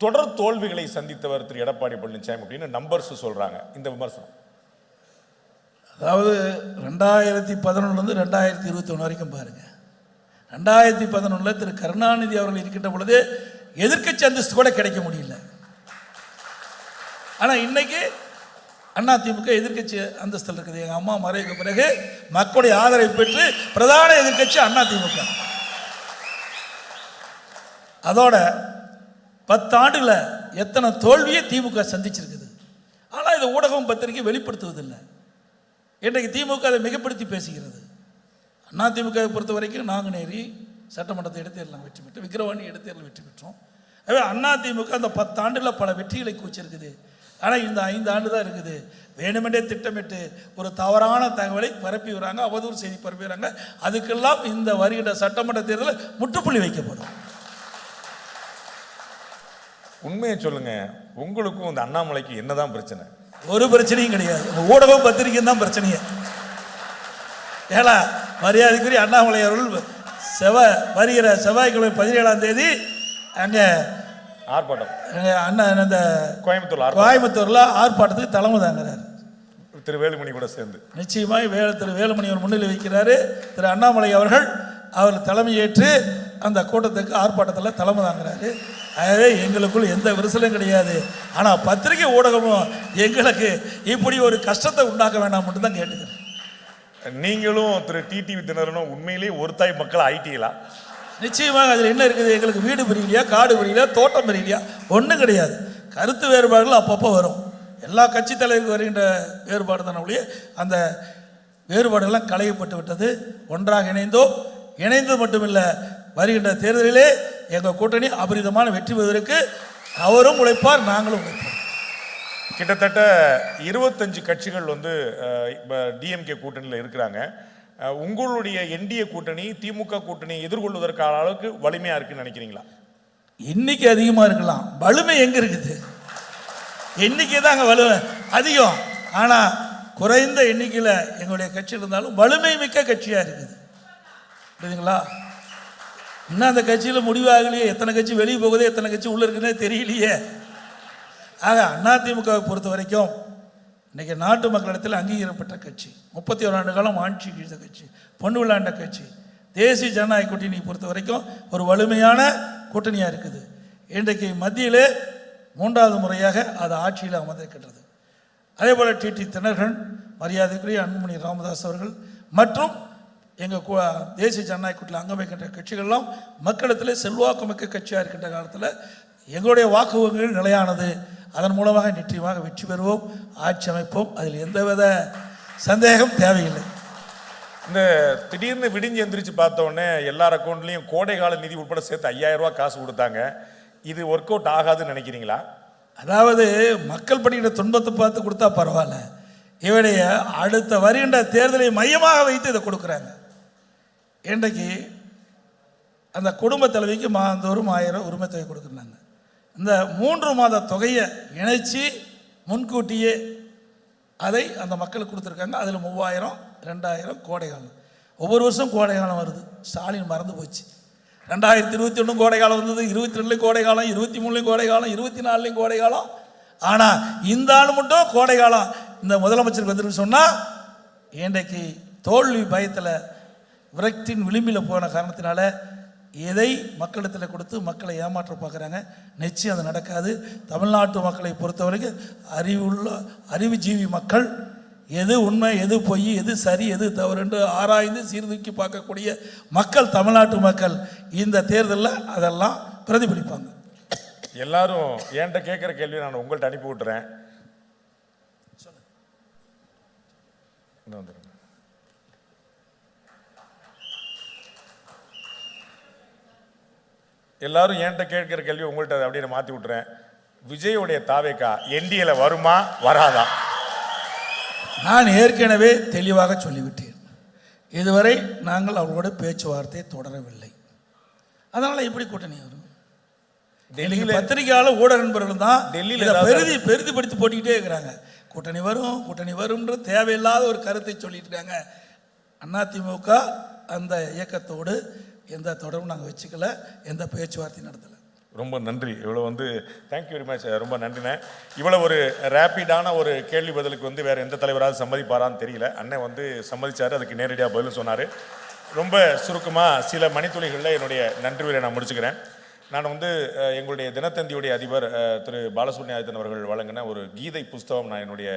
தொடர் தோல்விகளை சந்தித்தவர் திரு எடப்பாடி பழனிசாமி அப்படின்னு நம்பர்ஸ் சொல்கிறாங்க. இந்த விமர்சனம் அதாவது 2011 2021 வரைக்கும் பாருங்கள். 2011 திரு கருணாநிதி அவர்கள் இருக்கின்ற பொழுது எதிர்க்கட்சி அந்தஸ்து கூட கிடைக்க முடியல. ஆனால் இன்னைக்கு அதிமுக எதிர்க்கட்சி அந்தஸ்தில் இருக்குது. எங்கள் அம்மா மறைவுக்கு பிறகு மக்களுடைய ஆதரவை பெற்று பிரதான எதிர்க்கட்சி அதிமுக. அதோட 10 ஆண்டுல எத்தனை தோல்வியை திமுக சந்திச்சிருக்குது. ஆனால் இதை ஊடகம் பத்திரிகை வெளிப்படுத்துவதில்லை. இன்றைக்கு திமுக அதை மிகப்படுத்தி பேசுகிறது. அதிமுகவை பொறுத்த வரைக்கும் நாங்குநேரி சட்டமன்றத்தை இடைத்தேர்தல் வெற்றி பெற்றோம், விக்கிரவாணி இடைத்தேர்தல் வெற்றி பெற்றோம். எனவே அதிமுக அந்த 10 ஆண்டுல பல வெற்றிகளை கூச்சிருக்குது. ஆனால் இந்த 5 ஆண்டு தான் இருக்குது. வேணுமென்றே திட்டமிட்டு ஒரு தவறான தகவலை பரப்பி வராங்க, அவதூறு செய்தி பரப்பி வராங்க. அதுக்கெல்லாம் இந்த வருகின்ற சட்டமன்ற தேர்தலில் முற்றுப்புள்ளி வைக்கப்படும். உண்மையை சொல்லுங்க, உங்களுக்கும் இந்த அண்ணாமலைக்கு என்னதான் பிரச்சனை? ஒரு பிரச்சனையும் கிடையாது. ஊடகம் பத்திரிகையும் தான் பிரச்சனையே. ஏன்னா மரியாதைக்குரிய அண்ணாமலை அவர்கள் வருகிற செவ்வாய்க்கிழமை 17ஆம் தேதி அங்கே ஆர்ப்பாட்டம், அண்ணன் அந்த கோயம்புத்தூர்ல ஆர்ப்பாட்டத்துக்கு தலைமை தாங்கிறார். திரு வேலுமணி கூட சேர்ந்து நிச்சயமாக திரு வேலுமணி அவர் முன்னிலை வைக்கிறாரு. திரு அண்ணாமலை அவர்கள் அவர் தலைமையேற்று அந்த கூட்டத்துக்கு ஆர்ப்பாட்டத்தில் தலைமை தாங்கிறாரு. ஆகவே எங்களுக்குள் எந்த விரிசலும் கிடையாது. ஆனால் பத்திரிகை ஊடகமும் எங்களுக்கு இப்படி ஒரு கஷ்டத்தை உண்டாக்க வேண்டாம் மட்டும் தான் கேட்டுக்கிறேன். நீங்களும் திரு டிடிவி தினரனும் உண்மையிலேயே ஒரு தாய் மக்கள் ஆயிட்டீங்களா? நிச்சயமாக அதில் என்ன இருக்குது? எங்களுக்கு வீடு பிரியலையா, காடு பிரியலையா, தோட்டம் பிரியலையா? ஒன்றும் கிடையாது. கருத்து வேறுபாடுகள் அப்பப்போ வரும். எல்லா கட்சி தலைவருக்கு வருகின்ற வேறுபாடு தானே ஒழிய அந்த வேறுபாடுகள்லாம் களையப்பட்டு விட்டது. ஒன்றாக இணைந்து மட்டுமில்லை, வருகின்ற தேர்தலிலே எங்கள் கூட்டணி அபரிதமான வெற்றி பெறுவதற்கு அவரும் உழைப்பார், நாங்களும் உழைப்போம். கிட்டத்தட்ட 25 கட்சிகள் டிஎம்கே கூட்டணியில் இருக்கிறாங்க. உங்களுடைய என்டிஏ கூட்டணி திமுக கூட்டணி எதிர்கொள்வதற்கான அளவுக்கு வலிமையா இருக்குன்னு நினைக்கிறீங்களா? எண்ணிக்கை அதிகமாக இருக்கலாம், வலிமை எங்க இருக்குது? எண்ணிக்கை தான் அங்கே வலிமை அதிகம். ஆனால் குறைந்த எண்ணிக்கையில் எங்களுடைய கட்சி இருந்தாலும் வலிமை மிக்க கட்சியாக இருக்குது. புரியுதுங்களா? இன்னும் அந்த கட்சியில் முடிவாகலையே. எத்தனை கட்சி வெளியே போகுது, எத்தனை கட்சி உள்ள இருக்குன்னே தெரியலையே. ஆக அதிமுகவை பொறுத்த வரைக்கும் இன்றைக்கி நாட்டு மக்களிடத்தில் அங்கீகரிக்கப்பட்ட கட்சி, 31 ஆண்டு காலம் ஆட்சி கீழ்த்த கட்சி, பொண்ணு விளையாண்ட கட்சி, தேசிய ஜனநாயக கூட்டணி பொறுத்த வரைக்கும் ஒரு வலிமையான கூட்டணியாக இருக்குது. இன்றைக்கு மத்தியிலே 3வது முறையாக அது ஆட்சியில் அமர்ந்திருக்கின்றது. அதே போல் டிடி தினகரன், மரியாதைக்குரிய அன்புமணி ராமதாஸ் அவர்கள் மற்றும் எங்கள் தேசிய ஜனநாயக கூட்டத்தில் அங்கம் வைக்கின்ற கட்சிகள்லாம் மக்களிடத்தில் செல்வாக்கு மிக்க கட்சியாக இருக்கின்ற காலத்தில் எங்களுடைய வாக்குகள் நிலையானது. அதன் மூலமாக நிச்சயமாக வெற்றி பெறுவோம், ஆட்சி அமைப்போம். அதில் எந்தவித சந்தேகம் தேவையில்லை. இந்த திடீர்னு விடிஞ்சு எந்திரிச்சு பார்த்த உடனே எல்லார் அக்கௌண்ட்லையும் கோடைகால நிதி உட்பட சேர்த்து 5000 ரூபா காசு கொடுத்தாங்க. இது ஒர்க் அவுட் ஆகாதுன்னு நினைக்கிறீங்களா? அதாவது மக்கள் படுகிற துன்பத்தை பார்த்து கொடுத்தா பரவாயில்ல, இவடைய அடுத்த வருகின்ற தேர்தலை மையமாக வைத்து இதை கொடுக்குறாங்க. இன்றைக்கு அந்த குடும்ப தலைவிக்கு மாதந்தோறும் 1000 உரிமை தொகை கொடுக்குறாங்க. இந்த 3 மாத தொகையை இணைச்சி முன்கூட்டியே அதை அந்த மக்களுக்கு கொடுத்துருக்காங்க. அதில் 3000, 2000 கோடைகாலம். ஒவ்வொரு வருஷம் கோடைகாலம் வருது. ஸ்டாலின் மறந்து போச்சு. 2021 கோடைகாலம் வந்தது, 22 கோடைகாலம், 23 கோடைகாலம், 24 கோடைகாலம். ஆனால் இந்த ஆள் மட்டும் கோடைகாலம் இந்த முதலமைச்சருக்கு வந்துருக்கு சொன்னால் இன்றைக்கு தோல்வி பயத்தில் விரக்தியின் விளிம்பில் போன காரணத்தினால எதை மக்களிடத்தில் கொடுத்து மக்களை ஏமாற்ற பார்க்குறாங்க. நிச்சயம் அது நடக்காது. தமிழ்நாட்டு மக்களை பொறுத்தவரைக்கும் அறிவுஜீவி மக்கள் எது உண்மை, எது பொய், எது சரி, எது தவறு என்று ஆராய்ந்து சீர்தூக்கி பார்க்கக்கூடிய மக்கள் தமிழ்நாட்டு மக்கள். இந்த தேர்தலில் அதெல்லாம் பிரதிபலிப்பாங்க. எல்லாரும் என்கிட்ட கேட்குற கேள்வி நான் உங்கள்கிட்ட அனுப்பி விட்டுறேன். எல்லாரும் என்கிட்ட கேட்கிற கேள்வி உங்கள்கிட்ட அப்படியே மாற்றி விட்டுறேன். விஜயோடைய தாவேக்கா என்டிஏல வருமா வராதா? நான் ஏற்கனவே தெளிவாக சொல்லிவிட்டேன். இதுவரை நாங்கள் அவர்களோட பேச்சுவார்த்தை தொடரவில்லை. அதனால் எப்படி கூட்டணி வரும்? டெல்லியில் பத்திரிகையாளர் ஊடக நண்பர்கள் தான் டெல்லியில் பெரிதுபடுத்தி போட்டிக்கிட்டே இருக்கிறாங்க. கூட்டணி வரும், கூட்டணி வரும்ன்ற தேவையில்லாத ஒரு கருத்தை சொல்லிட்டு இருக்காங்க. அதிமுக அந்த இயக்கத்தோடு எந்த தொடர்பும் நாங்கள் வச்சுக்கல, எந்த பேச்சுவார்த்தையும் நடத்தலை. ரொம்ப நன்றி. இவ்வளோ தேங்க்யூ வெரி மச். ரொம்ப நன்றிண்ணே. இவ்வளோ ஒரு ரேப்பிடான ஒரு கேள்வி பதிலுக்கு வேறு எந்த தலைவராவது சம்மதிப்பாரான்னு தெரியல. அண்ணன் சம்மதிச்சார், அதுக்கு நேரடியாக பதில் சொன்னார். ரொம்ப சுருக்கமாக சில மணித்துளிகளில் என்னுடைய நன்றி உரையை நான் முடிச்சுக்கிறேன். நான் எங்களுடைய தினத்தந்தியுடைய அதிபர் திரு பாலசுப்ரமணியன் அவர்கள் வழங்கின ஒரு கீதை புஸ்தகம் நான் என்னுடைய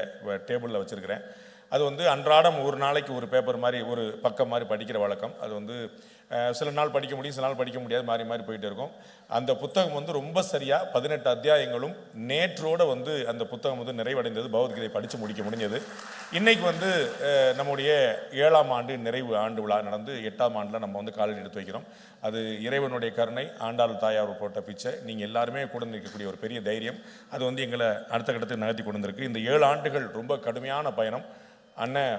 டேபிளில் வச்சுருக்கிறேன். அது அன்றாடம் ஒரு நாளைக்கு ஒரு பேப்பர் மாதிரி ஒரு பக்கம் மாதிரி படிக்கிற வழக்கம். அது சில நாள் படிக்க முடியும், சில நாள் படிக்க முடியாது, மாறி மாறி போயிட்டே இருக்கும். அந்த புத்தகம் ரொம்ப சரியாக 18 அத்தியாயங்களும் நேற்றோடு அந்த புத்தகம் நிறைவடைந்தது. பகவத்கீதை படித்து முடிக்க முடிஞ்சது. இன்றைக்கி நம்முடைய 7ஆம் ஆண்டு நிறைவு ஆண்டு விழா நடந்து 8ஆம் ஆண்டில் நம்ம காலடி எடுத்து வைக்கிறோம். அது இறைவனுடைய கருணை, ஆண்டாள் தாயார் போட்ட பிச்சை, நீங்கள் எல்லாருமே கூட நிற்கக்கூடிய ஒரு பெரிய தைரியம். அது எங்களை அடுத்த கட்டத்துக்கு நகர்த்தி கொண்டு வந்திருக்கு. இந்த 7 ஆண்டுகள் ரொம்ப கடுமையான பயணம். அண்ணன்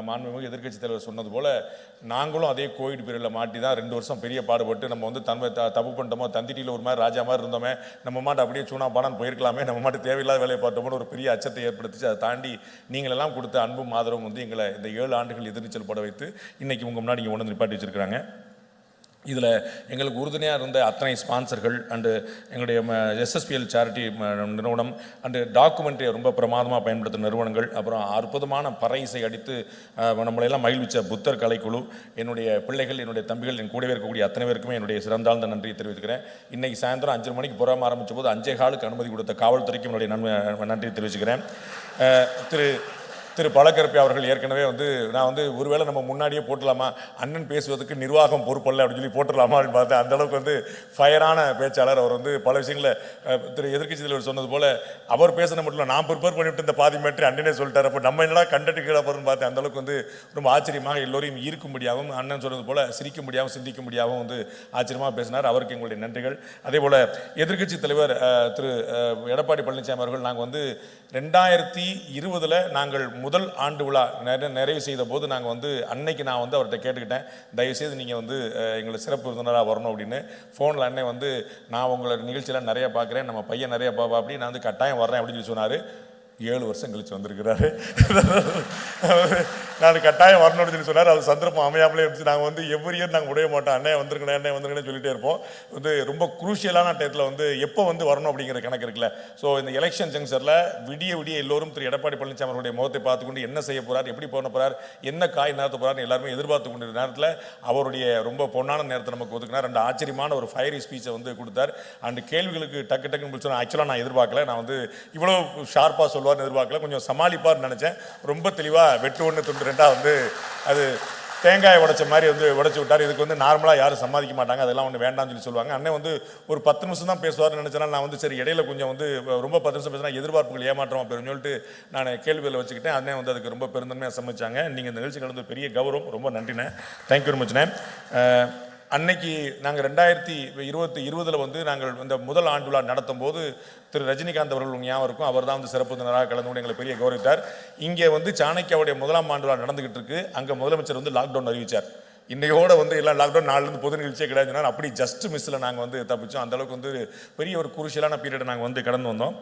மாண்புமிகு எதிர்க்கட்சி தலைவர் சொன்னது போல் நாங்களும் அதே கோவிட் பீரியடில் மாட்டி தான் 2 வருஷம் பெரிய பாடுபட்டு நம்ம தப்பு பண்ணிட்டோமோ, தந்திட்டியில் ஒரு மாதிரி ராஜா மாதிரி இருந்தோமே, நம்ம மாட்டு அப்படியே சூனா பானான்னு போயிருக்கலாமே, நம்ம மாட்டு தேவையில்லாத வேலையை பார்த்தோமோன்னு ஒரு பெரிய அச்சத்தை ஏற்படுத்திச்சு. அதை தாண்டி நீங்களெல்லாம் கொடுத்த அன்பும் ஆதரவும் எங்களை இந்த 7 ஆண்டுகள் எதிர்நீச்சல் போட வைத்து இன்றைக்கி உங்கள் முன்னாடி இங்கே ஒன்று நிப்பாட்டி வச்சுருக்கிறாங்க. இதில் எங்களுக்கு உறுதுணையாக இருந்த அத்தனை ஸ்பான்சர்கள் அண்டு எங்களுடைய எஸ்எஸ்பிஎல் சேரிட்டி நிறுவனம் அண்டு டாக்குமெண்ட்ரியை ரொம்ப பிரமாதமாக பயன்படுத்தும் நிறுவனங்கள், அப்புறம் அற்புதமான பறை இசை அடித்து நம்மளையெல்லாம் மகிழ்விச்ச புத்தர் கலைக்குழு, என்னுடைய பிள்ளைகள், என்னுடைய தம்பிகள், என் கூடவே இருக்கக்கூடிய அத்தனை பேருக்குமே என்னுடைய சிறந்தாழ்ந்த நன்றியை தெரிவித்துக்கிறேன். இன்றைக்கி சாயந்தரம் 5 மணிக்கு புறமா ஆரம்பித்த போது 5:15 அனுமதி கொடுத்த காவல்துறைக்கும் என்னுடைய நன்றியை தெரிவிச்சுக்கிறேன். திரு பழக்கருப்பி அவர்கள் ஏற்கனவே நான் ஒருவேளை நம்ம முன்னாடியே போட்டலாமா, அண்ணன் பேசுவதற்கு நிர்வாகம் பொறுப்பல்ல அப்படின்னு சொல்லி போட்டுடலாமா அப்படின்னு பார்த்தேன். அந்தளவுக்கு ஃபயரான பேச்சாளர். அவர் பல விஷயங்களை திரு எதிர்க்கட்சி தலைவர் சொன்னது போல் அவர் பேசின மட்டும் இல்லை, நான் ப்ரிப்பேர் பண்ணிவிட்டு இந்த பாதி மேட்ரி அண்ணனே சொல்லிட்டார். அப்போ நம்ம என்னடா கண்டென்ட் கீழே போகிறோன்னு பார்த்தேன். அந்தளவுக்கு ரொம்ப ஆச்சரியமாக எல்லோரையும் ஈர்க்கும்படியாகவும், அண்ணன் சொன்னது போல் சிரிக்கும்படியாகவும் சிந்திக்கும்படியாகவும் ஆச்சரியமாக பேசினார். அவருக்கு எங்களுடைய நன்றிகள். அதே போல் எதிர்க்கட்சி தலைவர் திரு எடப்பாடி பழனிசாமி அவர்கள் நாங்கள் 2020 நாங்கள் முதல் ஆண்டு விழா நிறைவு செய்த போது நாங்கள் அன்னைக்கு நான் அவர்கிட்ட கேட்டுக்கிட்டேன், தயவுசெய்து நீங்கள் எங்களுக்கு சிறப்பு விருந்தினராக வரணும் அப்படின்னு. ஃபோனில் அண்ணன் நான் உங்களை நிகழ்ச்சியெல்லாம் நிறையா பார்க்குறேன், நம்ம பையன் நிறையா பார்ப்பா அப்படி, நான் கட்டாயம் வர்றேன் அப்படின்னு சொல்லி சொன்னார். 7 வருஷம் கழிச்சு வந்திருக்கிறாரு. நான் கட்டாயம் வரணும்னு சொல்லி சொன்னார். அது சந்தர்ப்பம் அமையாமலே இருந்துச்சு. நாங்கள் எவ்ரி இயர் நாங்கள் விடவே மாட்டோம், அண்ணே வந்திருக்கேன், அண்ணே வந்திருக்கேன்னு சொல்லிட்டே இருப்போம். ரொம்ப குரூஷியலான டயத்தில் எப்போ வரணும் அப்படிங்கிற கணக்கு இருக்குல்ல. ஸோ இந்த எலெக்ஷன் ஜங்ஷனில் விடிய எல்லோரும் திரு எடப்பாடி பழனிசாமி அவருடைய முகத்தை பார்த்துக்கொண்டு என்ன செய்ய போகிறார், எப்படி போன போகிறார், என்ன காய் நேரத்தை போகிறார்னு எல்லாருமே எதிர்பார்த்து கொண்டிருந்த நேரத்தில் அவருடைய ரொம்ப பொன்னான நேரத்தை நமக்கு ஒதுக்கினார். ரெண்டு ஆச்சரியமான ஒரு ஃபயரி ஸ்பீச்சை கொடுத்தார். அண்ட் கேள்விகளுக்கு டக்குன்னு சொன்னால் ஆக்சுவலாக நான் எதிர்பார்க்கல, நான் இவ்வளோ ஷார்ப்பாக சொல்லுவார்னு எதிர்பார்க்கல, கொஞ்சம் சமாளிப்பார்னு நினச்சேன். ரொம்ப தெளிவாக வெட்டு 1 துண்டு 2 அது தேங்காயை உடைச்ச மாதிரி வந்து உடைச்சு விட்டார். இதுக்கு வந்து நார்மலாக யாரும் சம்பாதிக்க மாட்டாங்க, அதெல்லாம் ஒன்று வேண்டாம்னு சொல்லுவாங்க. அண்ணன் வந்து ஒரு 10 நிமிஷம் தான் பேசுவார்னு நினச்சேன்னா நான் வந்து சரி இடையில கொஞ்சம் வந்து ரொம்ப 10 நிமிஷம் பேசினா எதிர்பார்ப்புகள் ஏமாற்றம் அப்படின்னு சொல்லிட்டு நான் கேள்விகளை வச்சுக்கிட்டேன். அண்ணன் வந்து அதுக்கு ரொம்ப பெருந்தன்மையாக சமைச்சாங்க. நீங்கள் இந்த நிகழ்ச்சி கலந்து பெரிய கௌரவம், ரொம்ப நன்றிண்ணே. Thank you very மச்ண்ணே. அன்னைக்கு நாங்கள் 2020 வந்து நாங்கள் இந்த முதல் ஆண்டு விழா நடத்தும் போது திரு ரஜினிகாந்த் அவர்கள் ஞாபகம் இருக்கும், அவர் தான் வந்து சிறப்பு விருந்தினராக கலந்து கொண்டு எங்களை பெரிய கௌரவித்தார். இங்கே வந்து சாணக்கியாவுடைய முதலாம் ஆண்டு விழா நடந்துகிட்டு இருக்கு. அங்கே முதலமைச்சர் வந்து லாக்டவுன் அறிவித்தார். இன்னையோட வந்து எல்லாம் லாக்டவுன், நாளிலிருந்து பொது நிகழ்ச்சியே கிடையாது. அப்படி ஜஸ்ட் மிஸ்ஸில் நாங்கள் வந்து தப்பிச்சோம். அந்தளவுக்கு வந்து பெரிய ஒரு குருஷியலான பீரியடை நாங்கள் வந்து கடந்து வந்தோம்.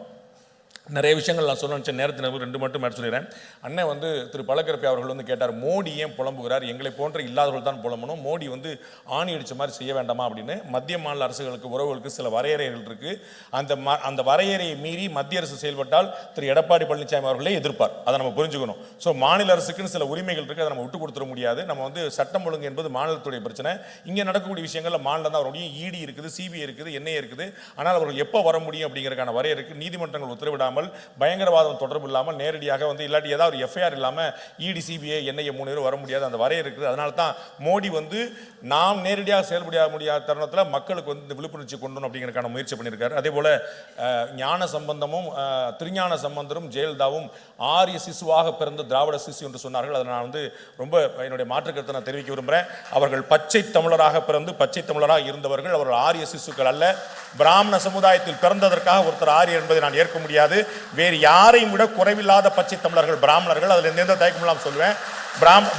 நிறைய விஷயங்கள் நான் சொல்ல நினச்ச நேரத்தில் 2 மட்டும் மேட் சொல்லிடுறேன். அண்ணன் வந்து திரு பழக்கரப்பை அவர்கள் வந்து கேட்டார், மோடி ஏன் புலம்புகிறார், எங்களை போன்ற இல்லாதவர்கள் தான் புலம்பணும், மோடி வந்து ஆணி அடித்த மாதிரி செய்ய வேண்டாமா அப்படின்னு. மத்திய மாநில அரசுகளுக்கு உறவுகளுக்கு சில வரையறைகள் இருக்குது. அந்த வரையறையை மீறி மத்திய அரசு செயல்பட்டால் திரு எடப்பாடி பழனிசாமி அவர்களே எதிர்ப்பார். அதை நம்ம புரிஞ்சுக்கணும். ஸோ மாநில அரசுக்குன்னு சில உரிமைகள் இருக்குது, அதை நம்ம விட்டு கொடுத்துட முடியாது. நம்ம வந்து சட்டம் ஒழுங்கு என்பது மாநிலத்துடைய பிரச்சனை. இங்கே நடக்கக்கூடிய விஷயங்களில் மாநிலம் தான் அவருடைய இடி இருக்குது, சிபிஐ இருக்குது, என்ஐஏ இருக்குது. ஆனால் அவர்கள் எப்போ வர முடியும் அப்படிங்கிறதுக்கான வரையறைக்கு நீதிமன்றங்கள் உத்தரவிடாமல், பயங்கரவாதம் தொடர்பு இல்லாமல் நேரடியாக வந்து இல்லாட்டி ஏதாவது ஒரு எஃப்ஐஆர் இல்லாமல் இடி, சிபிஐ, என்ஐஏ 3 பேர் வர முடியாது. அந்த வரையறை இருக்குது. அதனால தான் மோடி வந்து நாம் நேரடியாக செயல்பட முடியாத தருணத்தில் மக்களுக்கு வந்து விழிப்புணர்ச்சி கொண்டு வரணும் அப்படிங்கிறதுக்கான முயற்சி பண்ணியிருக்காரு. அதே போல் ஞான சம்பந்தமும் திருஞான சம்பந்தரும் ஜெயலலிதாவும் ஆரிய சிசுவாக பிறந்த திராவிட சிசு என்று சொன்னார்கள். அதை நான் வந்து ரொம்ப என்னுடைய மாற்று கருத்தை நான் தெரிவிக்க விரும்புகிறேன். அவர்கள் பச்சை தமிழராக பிறந்து பச்சை தமிழராக இருந்தவர்கள். அவர்கள் ஆரிய சிசுக்கள் அல்ல. பிராமண சமுதாயத்தில் பிறந்ததற்காக ஒருத்தர் ஆரியர் என்பதை நான் ஏற்க முடியாது. வேறு யாரையும் விட குறைவில்லாத பச்சை தமிழர்கள் பிராமணர்கள். அதில் எந்த தயக்கமும் சொல்லுவேன்.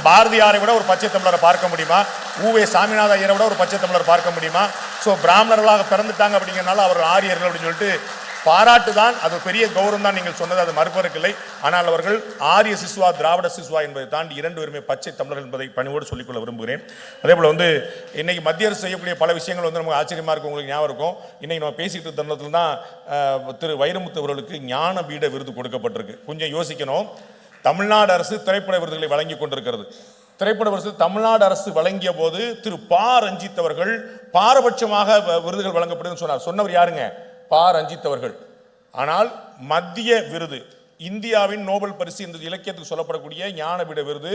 பாரதியாரை விட ஒரு பச்சை தமிழரை பார்க்க முடியுமா? ஊவே சாமிநாத ஐயரை விட ஒரு பச்சை தமிழர் பார்க்க முடியுமா? ஸோ பிராமணர்களாக பிறந்துட்டாங்க அப்படிங்கிறனால அவர்கள் ஆரியர்கள் அப்படின்னு சொல்லிட்டு பாராட்டு தான், அது பெரிய கௌரவம் தான். நீங்கள் சொன்னது அது மறுப்பதற்கில்லை. ஆனால் அவர்கள் ஆரிய சிசுவா திராவிட சிசுவா என்பதை தாண்டி 2 பேருமே பச்சை தமிழர்கள் என்பதை பணிவோடு சொல்லிக்கொள்ள விரும்புகிறேன். அதே போல் வந்து இன்னைக்கு மத்திய அரசு செய்யக்கூடிய பல விஷயங்கள் வந்து நமக்கு ஆச்சரியமாக இருக்கும். உங்களுக்கு ஞாபகம் இருக்கும், இன்னைக்கு நம்ம பேசிக்கிட்டு தருணத்தில் தான் திரு வைரமுத்து அவர்களுக்கு ஞான பீட விருது கொடுக்கப்பட்டிருக்கு. கொஞ்சம் யோசிக்கணும். தமிழ்நாடு அரசு திரைப்பட விருதுகளை வழங்கி கொண்டிருக்கிறது. திரைப்பட விருது தமிழ்நாடு அரசு வழங்கிய போது திரு ப. ரஞ்சித் அவர்கள் பாரபட்சமாக விருதுகள் வழங்கப்படுதுன்னு சொன்னார். சொன்னவர் யாருங்க? ப. ரஞ்சித் அவர்கள். ஆனால் மத்திய விருது, இந்தியாவின் நோபல் பரிசு இந்த இலக்கியத்துக்கு சொல்லப்படக்கூடிய ஞானபீட விருது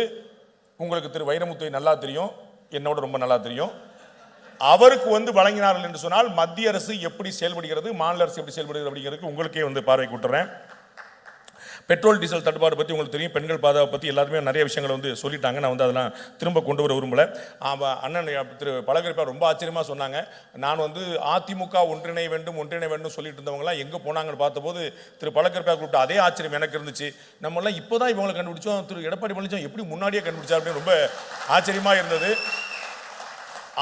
உங்களுக்கு திரு வைரமுத்துவை நல்லா தெரியும், என்னோட ரொம்ப நல்லா தெரியும். அவருக்கு வந்து வழங்கினார்கள் என்று சொன்னால் மத்திய அரசு எப்படி செயல்படுகிறது, மாநில அரசு எப்படி செயல்படுகிறது அப்படிங்கிறதுக்கு உங்களுக்கே வந்து பார்வை கூட்டுறேன். பெட்ரோல் டீசல் தட்டுப்பாடு பற்றி உங்களுக்கு தெரியும், பெண்கள் பாதுகாப்பு பற்றி எல்லாருமே நிறைய விஷயங்கள் வந்து சொல்லிட்டாங்க. நான் வந்து அதெல்லாம் திரும்ப கொண்டு வர விரும்பல. அண்ணன் திரு பழகரப்பா ரொம்ப ஆச்சரியமாக சொன்னாங்க. நான் வந்து அதிமுக ஒன்றிணைய வேண்டும் சொல்லிட்டு இருந்தவங்களாம் எங்கே போனாங்கன்னு பார்த்தபோது திரு பழகரப்பா கூப்பிட்டு அதே ஆச்சரியம் எனக்கு இருந்துச்சு. நம்மளாம் இப்போ தான் இவங்களை கண்டுபிடிச்சோம், திரு எடப்பாடி பழனிசாமி எப்படி முன்னாடியே கண்டுபிடிச்சா அப்படின்னு ரொம்ப ஆச்சரியமாக இருந்தது.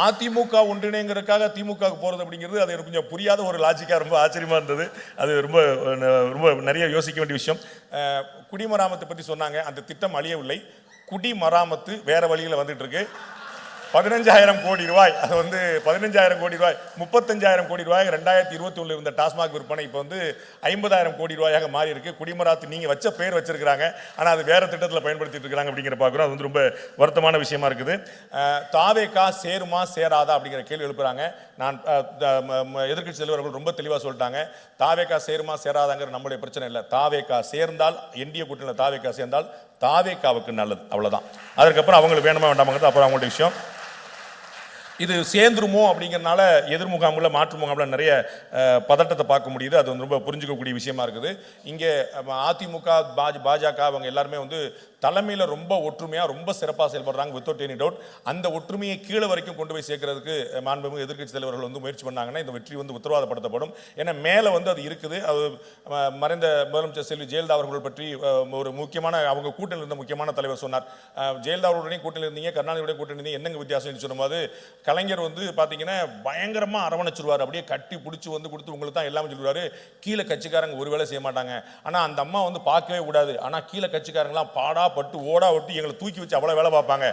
அதிமுக ஒன்றிணைங்கிறதுக்காக திமுக போகிறது அப்படிங்கிறது அது எனக்கு கொஞ்சம் புரியாத ஒரு லாஜிக்காக ரொம்ப ஆச்சரியமாக இருந்தது. அது ரொம்ப ரொம்ப நிறைய யோசிக்க வேண்டிய விஷயம். குடிமராமத்தை பற்றி சொன்னாங்க. அந்த திட்டம் அழியவில்லை. குடிமராமத்து வேற வழியில் வந்துட்டு இருக்கு. 15,000 கோடி ரூபாய், அது வந்து 15,000 கோடி ரூபாய், 35,000 கோடி ரூபாய் 2021 இருந்த டாஸ்மாக் விற்பனை இப்போ வந்து 50,000 கோடி ரூபாயாக மாறி இருக்கு. குடிமராத்து நீங்கள் வச்ச பேர் வச்சிருக்கிறாங்க, ஆனால் அது வேற திட்டத்தில் பயன்படுத்திட்டு இருக்காங்க அப்படிங்கிற பார்க்குறோம். அது வந்து ரொம்ப வருத்தமான விஷயமா இருக்குது. தாவேகா சேருமா சேராதா அப்படிங்கிற கேள்வி எழுப்புறாங்க. நான் எதிர்க்கட்சி தலைவர்கள் ரொம்ப தெளிவாக சொல்லிட்டாங்க. தாவேகா சேருமா சேராதாங்கிற நம்முடைய பிரச்சனை இல்லை. தாவேகா சேர்ந்தால், என்டிஏ கூட்டணியில் தாவேகா சேர்ந்தால் தாவேகாவுக்கு நல்லது, அவ்வளோதான். அதற்கப்புறம் அவங்களுக்கு வேணுமா வேண்டாமாங்கிறது அப்புறம் அவங்களுடைய விஷயம். இது சேர்ந்துருமோ அப்படிங்கிறனால எதிர்முகாமில் மாற்று முகாமில் நிறைய பதட்டத்தை பார்க்க முடியுது. அது வந்து ரொம்ப புரிஞ்சுக்கக்கூடிய விஷயமா இருக்குது. இங்கே அதிமுக பாஜக அவங்க எல்லாருமே வந்து தலைமையில் ரொம்ப ஒற்றுமையாக ரொம்ப சிறப்பாக செயல்படுறாங்க, வித்தவுட் எனி டவுட். அந்த ஒற்றுமையை கீழே வரைக்கும் கொண்டு போய் சேர்க்கறதுக்கு மாண்புமிகு எதிர்க்கட்சி தலைவர்கள் வந்து முயற்சி பண்ணாங்கன்னா இந்த வெற்றி வந்து உத்தரவாதப்படுத்தப்படும். ஏன்னா மேலே வந்து அது இருக்குது. அது மறைந்த முதலமைச்சர் செல்வி ஜெயலலிதா அவர்கள் பற்றி ஒரு முக்கியமான அவங்க கூட்டணியில் இருந்த முக்கியமான தலைவர் சொன்னார். ஜெயலலிதா அவர்களுடைய கூட்டணியில் இருந்தீங்க, கருணாநிதியுடைய கூட்டணி இருந்தீங்க, என்னங்க வித்தியாசம் சொல்லும்போது கலைஞர் வந்து பார்த்தீங்கன்னா பயங்கரமாக அரவணைச்சிருவார். அப்படியே கட்டி பிடிச்சி வந்து கொடுத்து உங்களுக்கு தான் எல்லாமே சொல்லுவார். கீழே கட்சிக்காரங்க ஒரு வேலை செய்ய மாட்டாங்க. ஆனால் அந்த அம்மா வந்து பார்க்கவே கூடாது. ஆனால் கீழே கட்சிக்காரங்களாம் பாடா பட்டு ஓடா ஒட்டி எங்களை தூக்கி வச்சு அவ்வளோ வேலை பார்ப்பாங்க.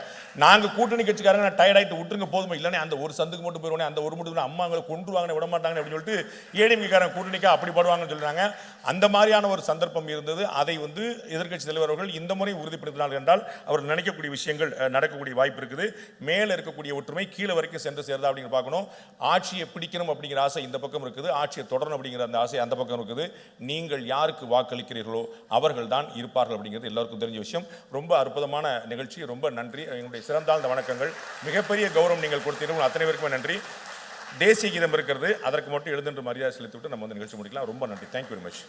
நாங்கள் கூட்டணி கட்சிக்காரங்க டயர்ட் ஆகிட்டு விட்டுருங்க போதுமா, இல்லைன்னா அந்த ஒரு சந்துக்கு மட்டும் போயிடுவானே, அந்த ஒரு மட்டும் அம்மா எங்களை கொண்டுருவாங்க விட மாட்டாங்க அப்படின்னு சொல்லிட்டு ஏடிஎம்காரங்க கூட்டணிக்கா அப்படி படுவாங்கன்னு சொல்றாங்க. அந்த மாதிரியான ஒரு சந்தர்ப்பம் இருந்தது. அதை வந்து எதிர்க்கட்சி தலைவர்கள் இந்த முறை உறுதிப்படுத்தினார்கள் என்றால் அவர் நினைக்கக்கூடிய விஷயங்கள் நடக்கக்கூடிய வாய்ப்பு இருக்குது. மேலே இருக்கக்கூடிய ஒற்றுமை கீழே வரைக்கும் சென்று சேர்ந்தா அப்படிங்கிற பார்க்கணும். ஆட்சியை பிடிக்கணும் அப்படிங்கிற ஆசை இந்த பக்கம் இருக்குது, ஆட்சியை தொடரணும் அப்படிங்கிற அந்த ஆசை அந்த பக்கம் இருக்குது. நீங்கள் யாருக்கு வாக்களிக்கிறீர்களோ அவர்கள் தான் இருப்பார்கள் அப்படிங்கிறது எல்லாருக்கும் தெரிஞ்ச விஷயம். ரொம்ப அற்புதமான நிகழ்ச்சி, ரொம்ப நன்றி. எங்களுடைய சிறந்தாழ்ந்த வணக்கங்கள். மிகப்பெரிய கௌரவம் நீங்கள் கொடுத்தீர்கள், அத்தனை பேருக்குமே நன்றி. தேசிய கீதம் இருக்கிறது, அதற்கு மட்டும் எழுதுன்ற மரியாதை செலுத்திவிட்டு நம்ம வந்து நிகழ்ச்சி முடிக்கலாம். ரொம்ப நன்றி. Thank you very much.